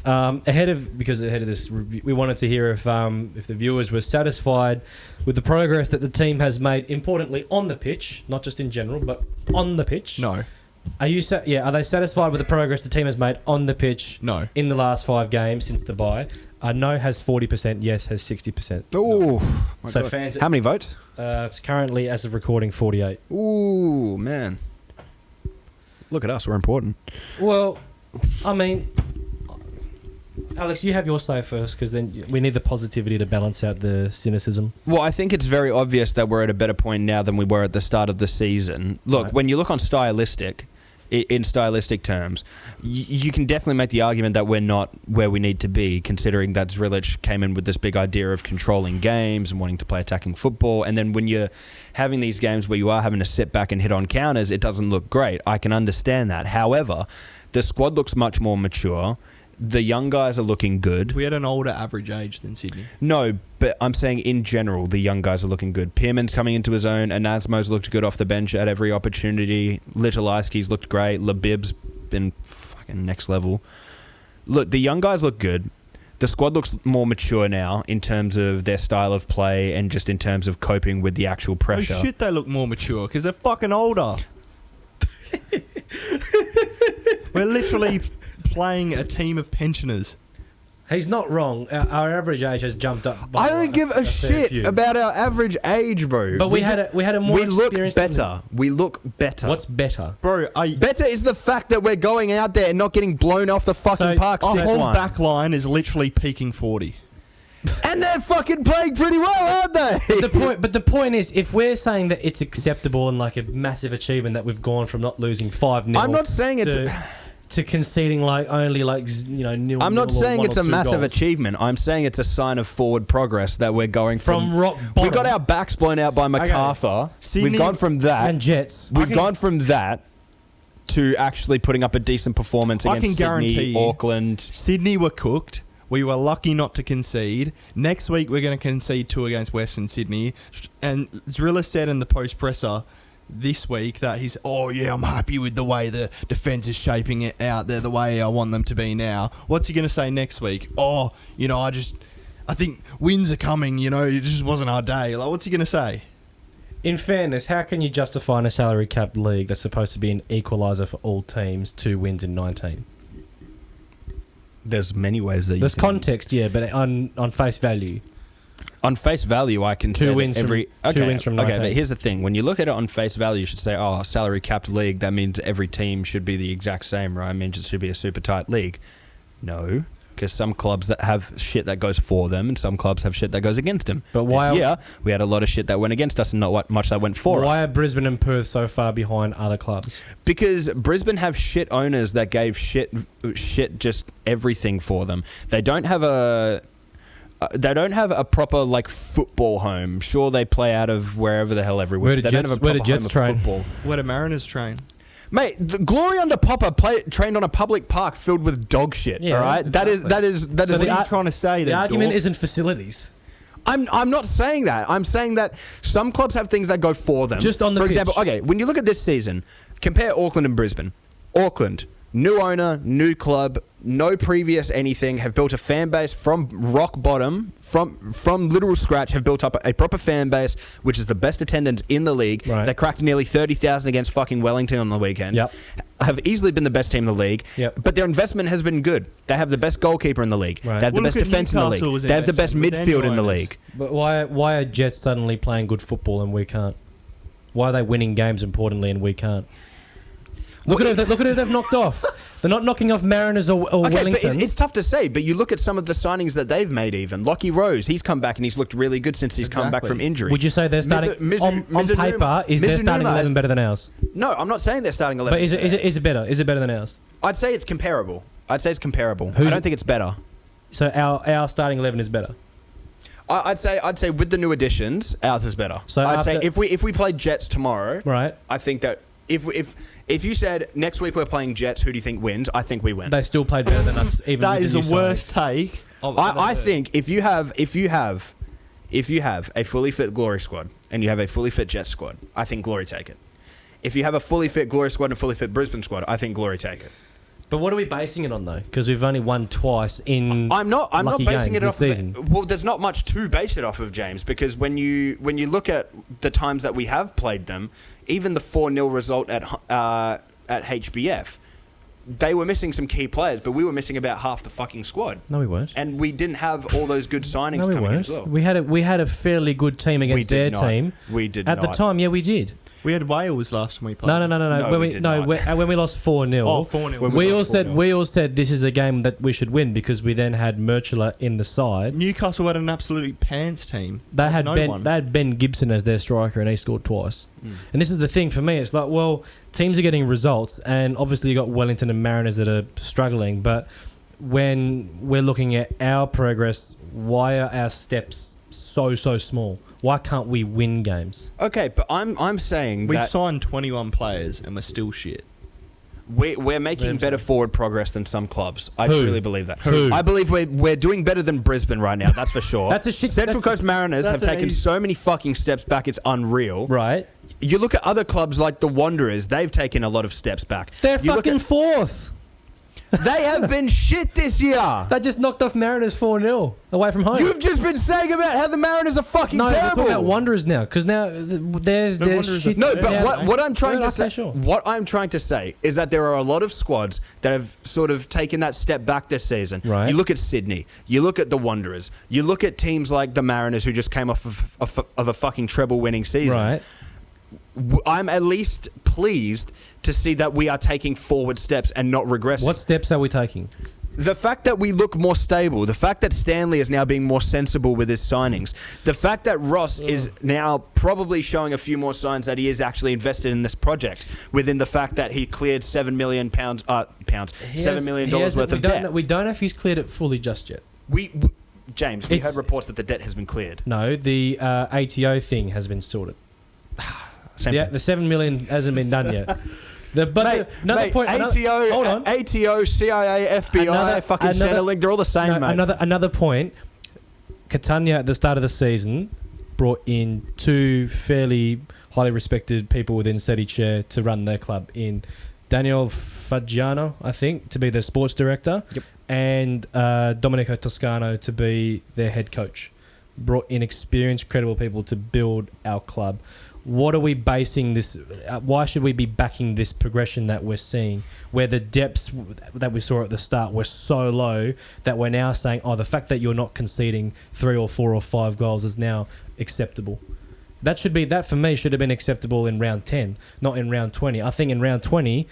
Ahead of this review, we wanted to hear if the viewers were satisfied with the progress that the team has made, importantly on the pitch, not just in general, but on the pitch. No. Are they satisfied with the progress the team has made on the pitch? No. In the last 5 games since the bye? No has 40%, yes has 60%. Ooh. My So God. fans, How many votes? currently as of recording 48. Ooh, man. Look at us. We're important. Well, I mean, Alex, you have your say first, because then we need the positivity to balance out the cynicism. Well, I think it's very obvious that we're at a better point now than we were at the start of the season. Look, Right. when you look on in stylistic terms, you can definitely make the argument that we're not where we need to be, considering that Zrilic came in with this big idea of controlling games and wanting to play attacking football. And then when you're having these games where you are having to sit back and hit on counters, it doesn't look great. I can understand that. However, the squad looks much more mature. The young guys are looking good. We had an older average age than Sydney. No, but I'm saying in general, the young guys are looking good. Pierman's coming into his own. Anasmo's looked good off the bench at every opportunity. Littlewski's looked great. Labib's been fucking next level. Look, the young guys look good. The squad looks more mature now in terms of their style of play and just in terms of coping with the actual pressure. Oh shit, they look more mature because they're fucking older. We're literally playing a team of pensioners. He's not wrong. Our average age has jumped up. I don't give a shit few. about our average age, bro. But we had a more we look experienced better. We look better. What's better? Bro, Better is the fact that we're going out there and not getting blown off the fucking park our 6-1. whole back line is literally peaking 40. And they're fucking playing pretty well, aren't they? But the point is, if we're saying that it's acceptable and like a massive achievement that we've gone from not losing 5-0, I'm not saying it's... to conceding like only like nil. I'm not saying it's a massive goals. achievement. I'm saying it's a sign of forward progress that we're going From rock bottom. We got our backs blown out by MacArthur. Sydney- We've gone from that. and Jets. We've gone from that to actually putting up a decent performance I against can guarantee Sydney, you- Auckland. Sydney were cooked. We were lucky not to concede. Next week, we're going to concede 2 against Western Sydney. And Zrilla said in the post-presser this week that I'm happy with the way the defence is shaping it out. They're the way I want them to be now. What's he going to say next week? I think wins are coming, it just wasn't our day. Like, what's he going to say? In fairness, how can you justify in a salary cap league that's supposed to be an equaliser for all teams 2 wins in 19? There's many ways that There's you can... context, yeah, but on face value. On face value, I can say 2 wins that every... from 2 wins from 19. Okay, but here's the thing. When you look at it on face value, you should say, salary capped league, that means every team should be the exact same, right? It means it should be a super tight league. No, because some clubs that have shit that goes for them and some clubs have shit that goes against them. But why This year, we had a lot of shit that went against us and not much that went for us. Why are Brisbane and Perth so far behind other clubs? Because Brisbane have shit owners that gave shit just everything for them. They don't have a proper like football home. Sure, they play out of wherever the hell every week. Where do They don't have a Jets proper home of train? football. Where do Mariners train? Mate, the Glory under Popper trained on a public park filled with dog shit. Yeah, all right, exactly. that is. What are you trying to say The there, argument Dork? isn't facilities. I'm not saying that. I'm saying that some clubs have things that go for them. Just on the For pitch. example, okay, when you look at this season, compare Auckland and Brisbane. Auckland, new owner, new club, no previous anything, have built a fan base from rock bottom, from literal scratch, have built up a proper fan base, which is the best attendance in the league. Right. They cracked nearly 30,000 against fucking Wellington on the weekend. Yep. Have easily been the best team in the league. Yep. But their investment has been good. They have the best goalkeeper in the league. Right. They have the Well, best look at defense in the Newcastle league. was They have the best investment with their midfield in the owners. league. But why are Jets suddenly playing good football and we can't? Why are they winning games importantly and we can't? Look at who they've knocked off. They're not knocking off Mariners or Okay, Wellington. but it's tough to say. But you look at some of the signings that they've made. Even Lockie Rose, he's come back and he's looked really good since he's come back Exactly. from injury. Would you say they're starting on paper? Is their starting 11 better than ours? No, I'm not saying they're starting 11. But is it better? Is it better than ours? I'd say it's comparable. I don't think it's better. So our starting 11 is better. I'd say with the new additions, ours is better. So I'd say after- if we played Jets tomorrow, Right. I think that if you said next week we're playing Jets, who do you think wins? I think we win. They still played better than us. Even That with is the the new worst signings. take. I think if you have a fully fit Glory squad and you have a fully fit Jets squad, I think Glory take it. If you have a fully fit Glory squad and a fully fit Brisbane squad, I think Glory take it. But what are we basing it on though? Because we've only won twice in. I'm not basing it off season. Well, there's not much to base it off of, James, because when you look at the times that we have played them, even the 4-0 result at HBF, they were missing some key players, but we were missing about half the fucking squad. No, we weren't. And we didn't have all those good signings we coming weren't. as well. We had a fairly good team against their team. We did at not. the time. Yeah, we did. We had Wales last time we played. No. No, When we lost 4-0. Oh, 4-0. We all said this is a game that we should win because we then had Murchula in the side. Newcastle had an absolutely pants team. They had Ben Gibson as their striker and he scored twice. And this is the thing for me. It's like, well, teams are getting results, and obviously you got Wellington and Mariners that are struggling. But when we're looking at our progress, why are our steps so small? Why can't we win games? Okay, but I'm saying we've that signed 21 players and we're still shit. We're making better forward progress than some clubs. I truly believe that. Who? I believe we're doing better than Brisbane right now. That's for sure. That's a shit. Central Coast Mariners have taken so many fucking steps back. It's unreal. Right. You look at other clubs like the Wanderers. They've taken a lot of steps back. They're fucking fourth. They have been shit this year. They just knocked off Mariners 4-0 away from home. You've just been saying about how the Mariners are fucking terrible. No, we're talking about Wanderers now, because now they're shit. No, but now, what I'm trying to say, what I'm trying to say is that there are a lot of squads that have sort of taken that step back this season. Right. You look at Sydney, you look at the Wanderers, you look at teams like the Mariners who just came off of a fucking treble-winning season. Right. I'm at least pleased to see that we are taking forward steps and not regressing. What steps are we taking? The fact that we look more stable, the fact that Stanley is now being more sensible with his signings, the fact that Ross is now probably showing a few more signs that he is actually invested in this project, within the fact that he cleared $7 million $7 million worth of debt. We don't know if he's cleared it fully just yet. James, we heard reports that the debt has been cleared. No, the ATO thing has been sorted. The $7 million hasn't been done yet. ATO, hold on. ATO, CIA, FBI, Centrelink, they're all the same, mate. Another point. Catania at the start of the season brought in two fairly highly respected people within SETI chair to run their club in Daniel Fagiano, I think, to be their sports director, and Domenico Toscano to be their head coach. Brought in experienced, credible people to build our club. What are we basing this? Why should we be backing this progression that we're seeing, where the depths that we saw at the start were so low that we're now saying, oh, the fact that you're not conceding 3 or 4 or 5 goals is now acceptable. That for me should have been acceptable in round 10, not in round 20. I think in round 20,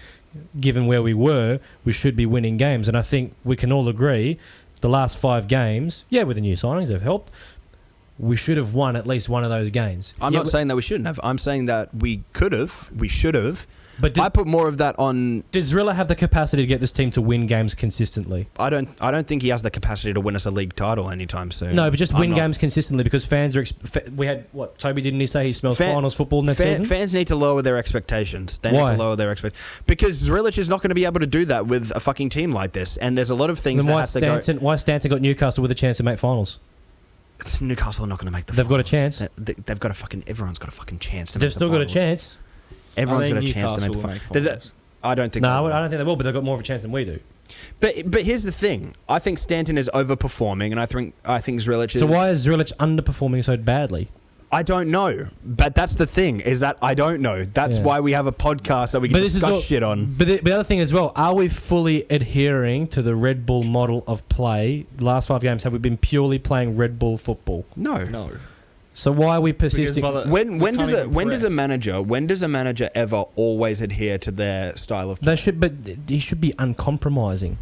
given where we were, we should be winning games, and I think we can all agree the last 5 games, with the new signings they've helped. We should have won at least one of those games. I'm not saying that we shouldn't have. I'm saying that we could have. We should have. But I put more of that on. Does Rilla have the capacity to get this team to win games consistently? I don't think he has the capacity to win us a league title anytime soon. No, but just win games consistently, because fans are. We had what? Toby, didn't he say he smells finals football next season? Fans need to lower their expectations. They Why? need to lower their expectations because Zrilic is not going to be able to do that with a fucking team like this. And there's a lot of things then that have to go. Why Stanton got Newcastle with a chance to make finals? Newcastle are not going to make the They've finals. got a chance. They've got a fucking. Everyone's got a fucking chance to make They've the still got a finals. chance. Everyone's got a chance to make the finals. I don't think. No, I don't think they will, but they've got more of a chance than we do. But here's the thing. I think Stanton is overperforming, and I think Zrilic is. So why is Zrilic underperforming so badly? I don't know, but that's the thing, is that I don't know. That's why we have a podcast that we can discuss shit on. But the other thing as well, are we fully adhering to the Red Bull model of play? The last 5 games, have we been purely playing Red Bull football? No. So why are we persisting? When does a manager ever always adhere to their style of play? But he should be uncompromising.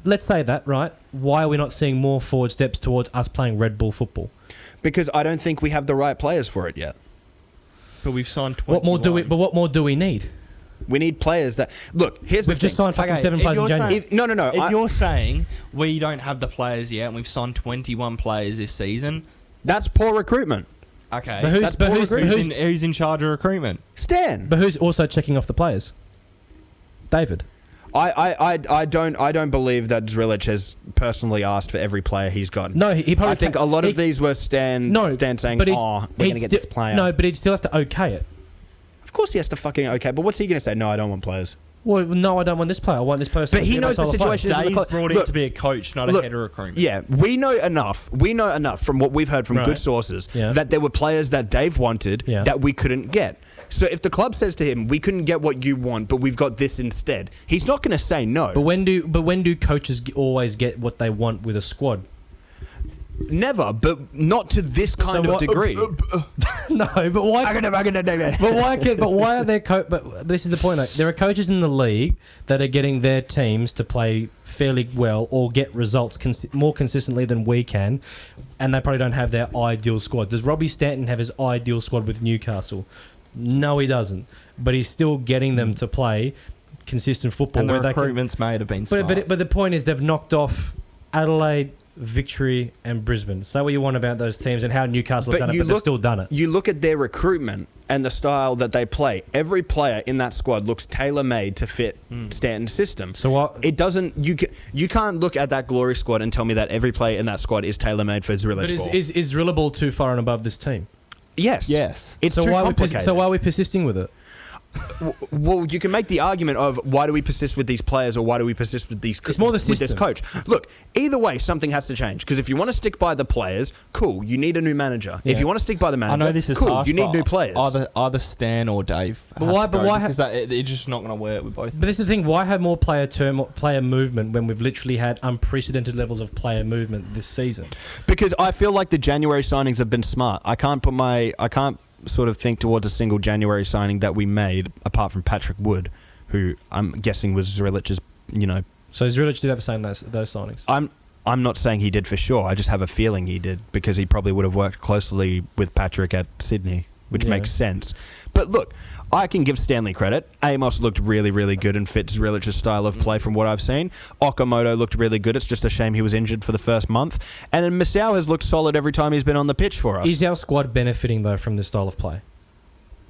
Let's say that, right? Why are we not seeing more forward steps towards us playing Red Bull football? Because I don't think we have the right players for it yet. But we've signed 21. What more do we need? We need players that... Look, here's the thing. We've just signed fucking 7 players in January. No. If you're saying we don't have the players yet and we've signed 21 players this season... That's poor recruitment. Okay. Who's in charge of recruitment? Stan. But who's also checking off the players? David. I don't believe that Zrilic has personally asked for every player he's got. No, he probably. I think a lot of these were Stan saying, we're going to get this player. No, but he'd still have to okay it. Of course he has to fucking okay, but what's he going to say? No, I don't want players. Well, no, I don't want this player. I want this person. But he knows the situation. Dave's brought in to be a coach, not a head of recruitment. Yeah, we know enough from what we've heard from good sources that there were players that Dave wanted that we couldn't get. So if the club says to him, we couldn't get what you want, but we've got this instead, he's not going to say no. But when do coaches always get what they want with a squad? Never, but not to this kind of degree. No, but why? But why are there? But this is the point. Though. There are coaches in the league that are getting their teams to play fairly well or get results more consistently than we can, and they probably don't have their ideal squad. Does Robbie Stanton have his ideal squad with Newcastle? No, he doesn't. But he's still getting them to play consistent football. And the recruitments may have been smart. But the point is, they've knocked off Adelaide, Victory and Brisbane. Say what you want about those teams and how Newcastle have done it, but they've still done it. You look at their recruitment and the style that they play. Every player in that squad looks tailor-made to fit Stanton's system. So what? It doesn't. You can't look at that Glory squad and tell me that every player in that squad is tailor-made for Zrillich. But is Rillaball too far and above this team? Yes. It's too complicated. So why are we persisting with it? Well, you can make the argument of why do we persist with these players or why do we persist with these it's more the with this coach. Look, either way, something has to change. Because if you want to stick by the players, cool, you need a new manager. Yeah. If you want to stick by the manager, I know this is cool, harsh, you need new players. Either Stan or Dave. But why? Because it's just not going to work with both. But this is the thing. Why have more player movement when we've literally had unprecedented levels of player movement this season? Because I feel like the January signings have been smart. I can't sort of think towards a single January signing that we made, apart from Patrick Wood, who I'm guessing was Zrilich's, So Zrilich did have the same those signings? I'm not saying he did for sure. I just have a feeling he did because he probably would have worked closely with Patrick at Sydney, which makes sense. But look, I can give Stanley credit. Amos looked really, really good and fits Zrilich's style of play from what I've seen. Okamoto looked really good. It's just a shame he was injured for the first month. And then Misao has looked solid every time he's been on the pitch for us. Is our squad benefiting, though, from this style of play?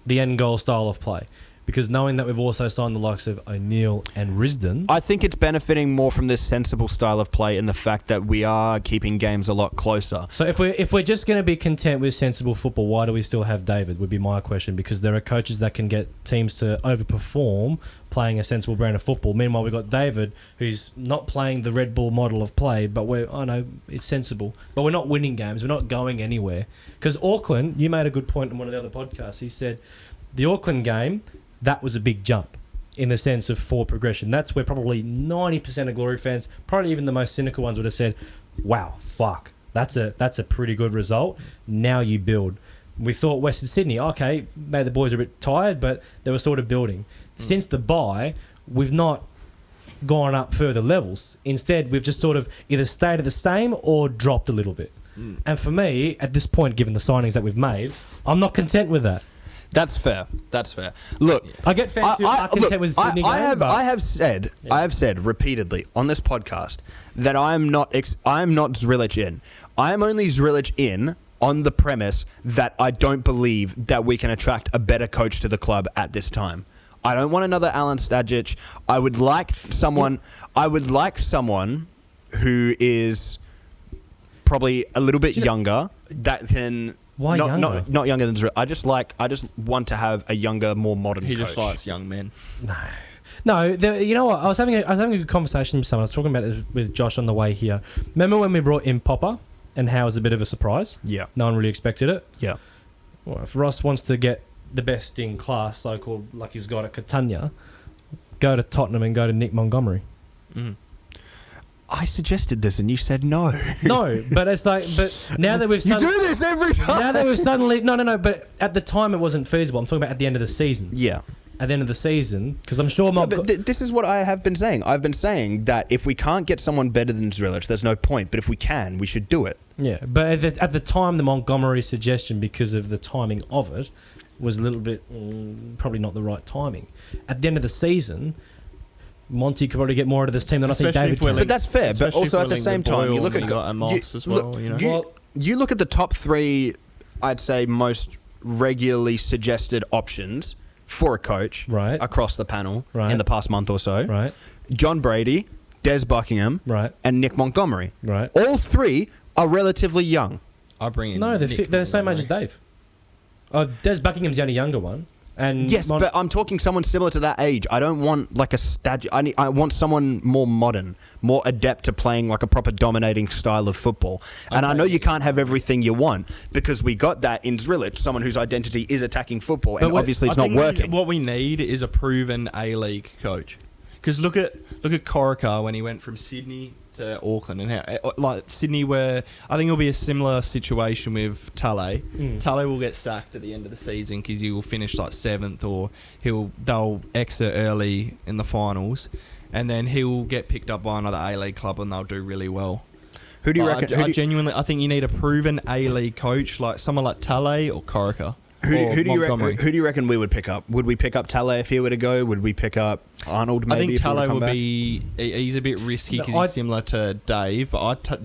The end goal style of play? Because knowing that we've also signed the likes of O'Neill and Risdon... I think it's benefiting more from this sensible style of play and the fact that we are keeping games a lot closer. So if we're just going to be content with sensible football, why do we still have David, would be my question. Because there are coaches that can get teams to overperform playing a sensible brand of football. Meanwhile, we've got David, who's not playing the Red Bull model of play, but it's sensible. But we're not winning games. We're not going anywhere. Because Auckland, you made a good point in one of the other podcasts. He said, the Auckland game... that was a big jump in the sense of forward progression. That's where probably 90% of Glory fans, probably even the most cynical ones, would have said, wow, fuck, that's a pretty good result. Now you build. We thought Western Sydney, okay, maybe the boys are a bit tired, but they were sort of building. Since the bye, we've not gone up further levels. Instead, we've just sort of either stayed at the same or dropped a little bit. And for me, at this point, given the signings that we've made, I'm not content with that. That's fair. Look, I get fans who are content with Sydney. I have said repeatedly on this podcast that I am not Zrilich in. I am only Zrilich in on the premise that I don't believe that we can attract a better coach to the club at this time. I don't want another Alan Stajic. I would like someone who is probably a little bit younger that can. Why younger? Not younger than Zrilich. I just want to have a younger, more modern coach. He just likes young men. No. You know what? I was having a good conversation with someone. I was talking about this with Josh on the way here. Remember when we brought in Popper and how it was a bit of a surprise? Yeah. No one really expected it. Yeah. Well, if Ross wants to get the best in class, so-called, like he's got at Catania, go to Tottenham and go to Nick Montgomery. I suggested this and you said no. No, but it's like, now that we've you do this every time. Now that we've suddenly no, but at the time it wasn't feasible. I'm talking about at the end of the season. Yeah. At the end of the season, because I'm sure. This is what I have been saying. I've been saying that if we can't get someone better than Zrilich, there's no point. But if we can, we should do it. Yeah, but at the time, the Montgomery suggestion, because of the timing of it, was a little bit probably not the right timing. At the end of the season, Monty could probably get more out of this team than especially I think David can. But that's fair. But also at the same time, you look at you look at the top three, I'd say most regularly suggested options for a coach right. across the panel right. in the past month or so. Right. John Brady, Des Buckingham, Right. and Nick Montgomery. Right. All three are relatively young. I bring in. No, they're Nick the same age as Montgomery. Dave. Oh, Des Buckingham's the only younger one. And Yes, but I'm talking someone similar to that age. I don't want like a statue. I want someone more modern, more adept to playing like a proper dominating style of football. And I know you can't have everything you want because we got that in Zrilic, someone whose identity is attacking football, and obviously it's not working. What we need is a proven A-League coach. Because look at Corica when he went from Sydney to Auckland, and how like Sydney, where I think it'll be a similar situation with Tale. Tale will get sacked at the end of the season because he will finish like 7th, or they'll exit early in the finals, and then he'll get picked up by another A-League club and they'll do really well. Who do you reckon? I think you need a proven A-League coach, like someone like Tale or Corica. Who do you reckon we would pick up? Would we pick up Tale if he were to go? Would we pick up Arnold? Maybe I think if he were to Tale come would back? be. He's a bit risky because he's similar to Dave, but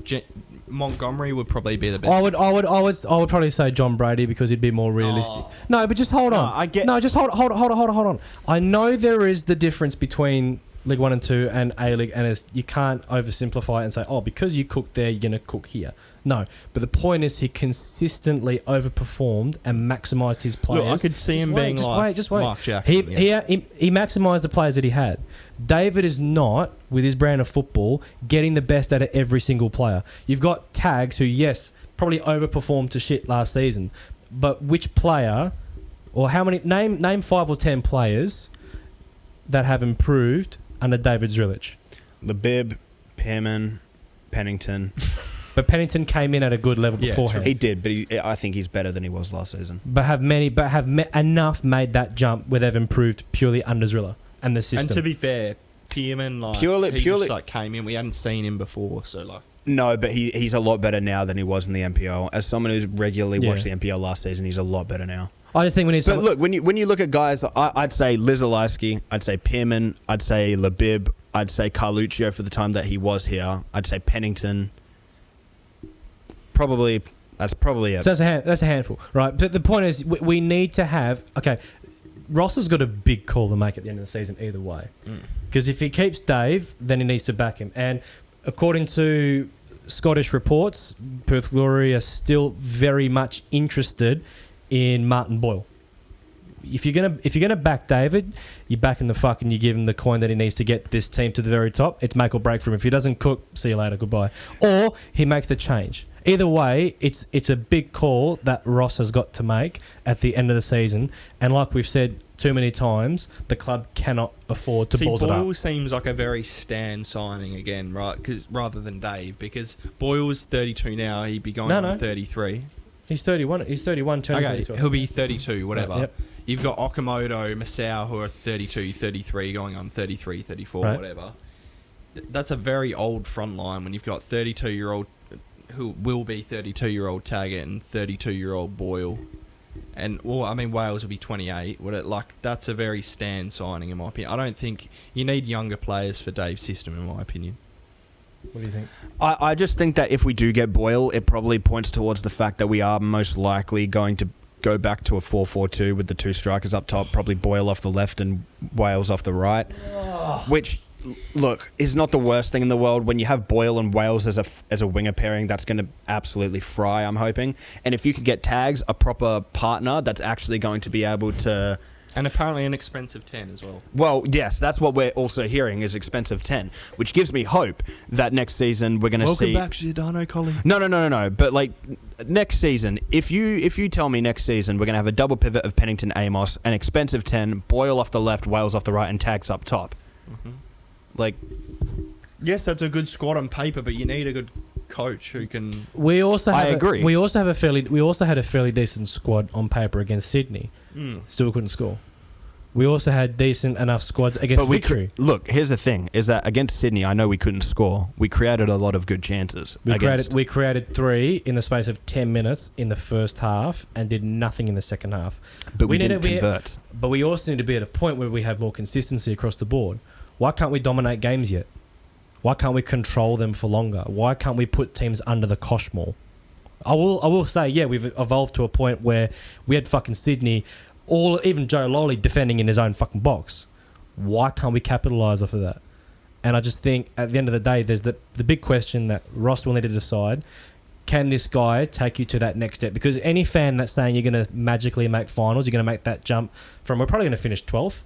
Montgomery would probably be the best. I would probably say John Brady because he'd be more realistic. Oh. No, but just hold on. Just hold on. I know there is the difference between League 1 and 2 and A-League, and you can't oversimplify it and say, oh, because you cook there, you're going to cook here. No, but the point is he consistently overperformed and maximised his players. Look, I could see him being like Mark Jackson. He maximised the players that he had. David is not, with his brand of football, getting the best out of every single player. You've got Tags who, yes, probably overperformed to shit last season, but which player, or how many, name 5 or 10 players that have improved under David Zrilic? Labib, Pearman, Pennington. But Pennington came in at a good level beforehand. He did, but I think he's better than he was last season. But have enough made that jump where they've improved purely under Zrilla and the system. And to be fair, Pearman, purely just like came in. We hadn't seen him before, so like. No, but he's a lot better now than he was in the NPL. As someone who's regularly watched the NPL last season, he's a lot better now. I just think we need. But look, when you look at guys, I'd say Lizalewski, I'd say Pearman, I'd say Labib, I'd say Carluccio for the time that he was here. I'd say Pennington. That's probably it. So that's a handful, right? But the point is, we need to have. Okay, Ross has got a big call to make at the end of the season either way. Because if he keeps Dave, then he needs to back him. And according to Scottish reports, Perth Glory are still very much interested in Martin Boyle. If you're gonna back David, you back him the fuck and you give him the coin that he needs to get this team to the very top. It's make or break for him. If he doesn't cook, see you later, goodbye. Or he makes the change. Either way, it's a big call that Ross has got to make at the end of the season. And like we've said too many times, the club cannot afford to balls it up. Boyle seems like a very Stan signing again, right? Rather than Dave, because Boyle's 32 now, he'd be going on 33. He's 31. He's 31. Turning 32. He'll be 32, whatever. Right, yep. You've got Okamoto, Masao, who are 32, 33, going on 33, 34, right. Whatever. That's a very old front line when you've got 32-year-old, who will be 32-year-old Taggart and 32-year-old Boyle. And, Wales will be 28. That's a very Stan signing, in my opinion. I don't think you need younger players for Dave's system, in my opinion. What do you think? I just think that if we do get Boyle, it probably points towards the fact that we are most likely going to go back to a 4-4-2 with the two strikers up top, probably Boyle off the left and Wales off the right, which, look, is not the worst thing in the world. When you have Boyle and Wales as a winger pairing, that's going to absolutely fry, I'm hoping. And if you can get Tags, a proper partner that's actually going to be able to... And apparently an expensive 10 as well. Well, yes, that's what we're also hearing is expensive 10, which gives me hope that next season we're going to see... Welcome back, Giordano, Colin. No. But, like, next season, if you tell me next season we're going to have a double pivot of Pennington, Amos, an expensive 10, Boyle off the left, Wales off the right, and Tags up top. Mm-hmm. Like... Yes, that's a good squad on paper, but you need a good coach who can... We also agree. We also had a fairly decent squad on paper against Sydney. Still couldn't score. We also had decent enough squads against Victory. Look, here's the thing: is that against Sydney, I know we couldn't score. We created a lot of good chances. We created 3 in the space of 10 minutes in the first half and did nothing in the second half. But we didn't convert. But we also need to be at a point where we have more consistency across the board. Why can't we dominate games yet? Why can't we control them for longer? Why can't we put teams under the cosh more? I will say, yeah, we've evolved to a point where we had fucking Sydney, even Joe Lowley defending in his own fucking box. Why can't we capitalise off of that? And I just think at the end of the day, there's the big question that Ross will need to decide. Can this guy take you to that next step? Because any fan that's saying you're going to magically make finals, you're going to make that jump from, we're probably going to finish 12th.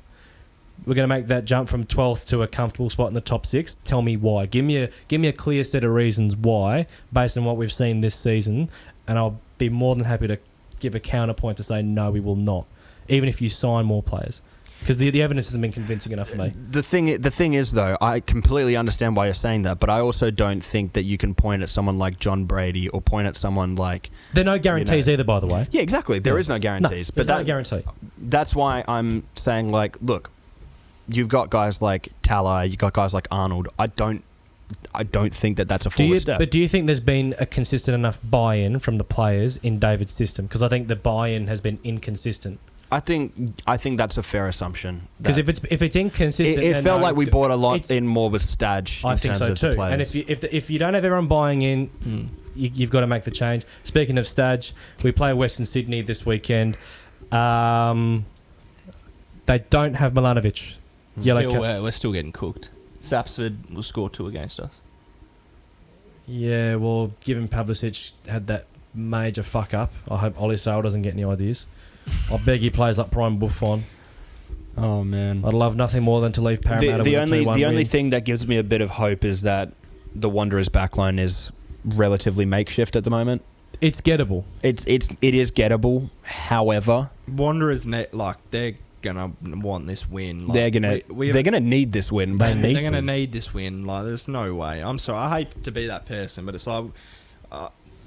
We're going to make that jump from 12th to a comfortable spot in the top 6. Tell me why. Give me a clear set of reasons why, based on what we've seen this season, and I'll be more than happy to give a counterpoint to say no, we will not, even if you sign more players. Because the evidence hasn't been convincing enough for me. The thing is, though, I completely understand why you're saying that, but I also don't think that you can point at someone like John Brady or point at someone like... There are no guarantees either, by the way. Yeah, exactly. There is no guarantees. There's no guarantee. That's why I'm saying, like, look, you've got guys like Talai, you've got guys like Arnold. I don't think that that's a forward step. But do you think there's been a consistent enough buy-in from the players in David's system? Because I think the buy-in has been inconsistent. I think that's a fair assumption. Because if it's inconsistent, it felt like we bought a lot in more with Stadge. I think so too. And if you don't have everyone buying in, you've got to make the change. Speaking of Stadge, we play Western Sydney this weekend. They don't have Milanovic. We're still getting cooked. Sapsford will score 2 against us. Yeah, well, given Pavlicic had that major fuck up, I hope Ollie Sale doesn't get any ideas. I beg he plays like Prime Buffon. Oh man, I'd love nothing more than to leave Parramatta the with a 2-1 only win. thing that gives me a bit of hope is that the Wanderers backline is relatively makeshift at the moment. It's gettable. It is gettable. However, Wanderers they're gonna want this win. They're gonna need this win. They're gonna need this win. Like, there's no way. I'm sorry. I hate to be that person, but it's like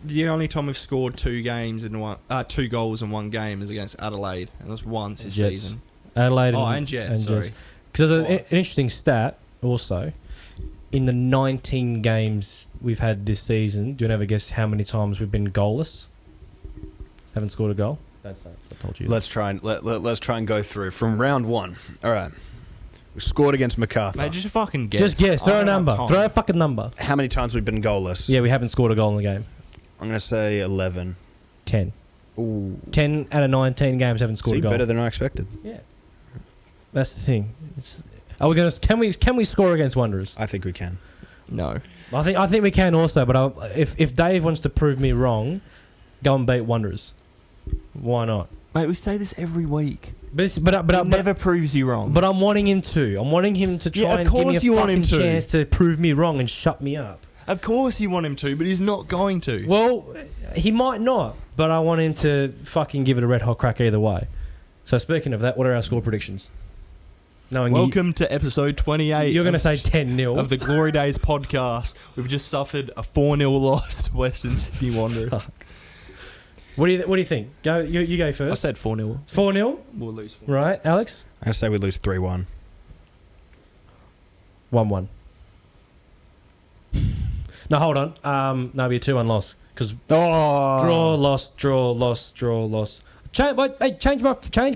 the only time we've scored 2 goals in one game is against Adelaide, and that's once this season. Adelaide and Jets. Sorry. Because there's an interesting stat also. In the 19 games we've had this season, do you want to have a guess how many times we've been goalless? Haven't scored a goal. That's I told you. Let's try and go through from round 1. All right. We scored against MacArthur. Mate, just fucking guess. Just guess. Throw a number. Throw a fucking number. How many times we've been goalless? Yeah, we haven't scored a goal in the game. I'm going to say 11. 10. Ooh. 10 out of 19 games haven't scored a goal. Better than I expected. Yeah. That's the thing. Can we score against Wanderers? I think we can. No. I think we can also, but if Dave wants to prove me wrong, go and beat Wanderers. Why not? Mate, we say this every week. But never proves you wrong. But I'm wanting him to. I'm wanting him to try and give me a fucking chance to prove me wrong and shut me up. Of course you want him to, but he's not going to. Well, he might not, but I want him to fucking give it a red hot crack either way. So speaking of that, what are our score predictions? Welcome to episode 28. You're going to say 10-0 of the Glory Days podcast. We've just suffered a 4-0 loss to Western Sydney Wanderers. Fuck. What do you think? Go you go first. I said 4-0. 4-0? We'll lose 4-0. Right, Alex? I say we lose 3-1. 1-1. No, hold on. No, it'll be a 2-1 loss. Because draw, loss. Change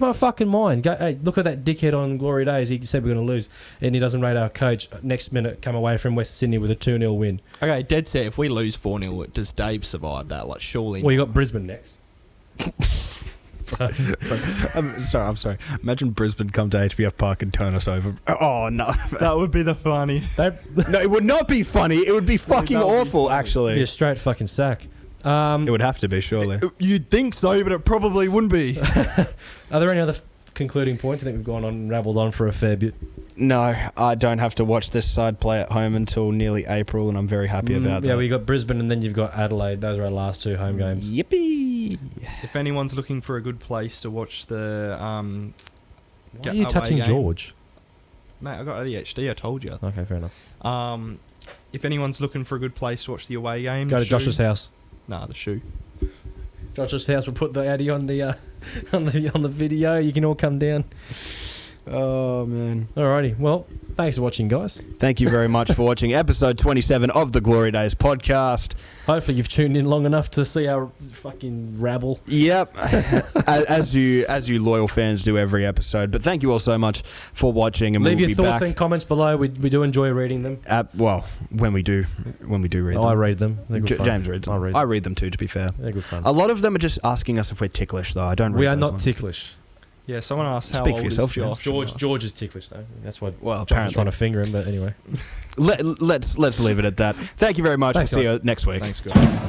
my fucking mind. Look at that dickhead on Glory Days. He said we're going to lose, and he doesn't rate our coach. Next minute, come away from West Sydney with a 2-0 win. Okay, dead set. If we lose 4-0, does Dave survive that? Like, surely. Well, you got Brisbane next. I'm sorry. Imagine Brisbane come to HBF Park and turn us over. Oh no, that would be the funny. No, it would not be funny. It would be fucking awful. Actually, it'd be a straight fucking sack. It would have to be, surely. You'd think so, but it probably wouldn't be. Are there any other concluding points? I think we've gone on and rabbled on for a fair bit. No, I don't have to watch this side play at home until nearly April, and I'm very happy about that. Yeah, we got Brisbane and then you've got Adelaide. Those are our last 2 home games. Yippee! If anyone's looking for a good place to watch the why are you touching game, George? Mate, I got ADHD, I told you. Okay, fair enough. If anyone's looking for a good place to watch the away game, go to Josh's house. Nah, the shoe. Josh's house. We'll put the Addy on the on the video. You can all come down. Oh man. Alrighty. Well, thanks for watching, guys. Thank you very much for watching episode 27 of the Glory Days podcast. Hopefully you've tuned in long enough to see our fucking rabble. Yep. as you loyal fans do every episode. But thank you all so much for watching, and leave we'll your be thoughts back. and comments below. We do enjoy reading them. Well, when we do read them. I read them. They're good fun. James reads them. I read them too, to be fair. They're good fun. A lot of them are just asking us if we're ticklish, though. I don't read We are those not ones. ticklish. Yeah, someone asked how Speak old for yourself, is Josh. George is ticklish though. That's why Well, Josh apparently was trying to finger him, but anyway. let's leave it at that. Thank you very much. Thanks, We'll see guys. you next week. Thanks, guys.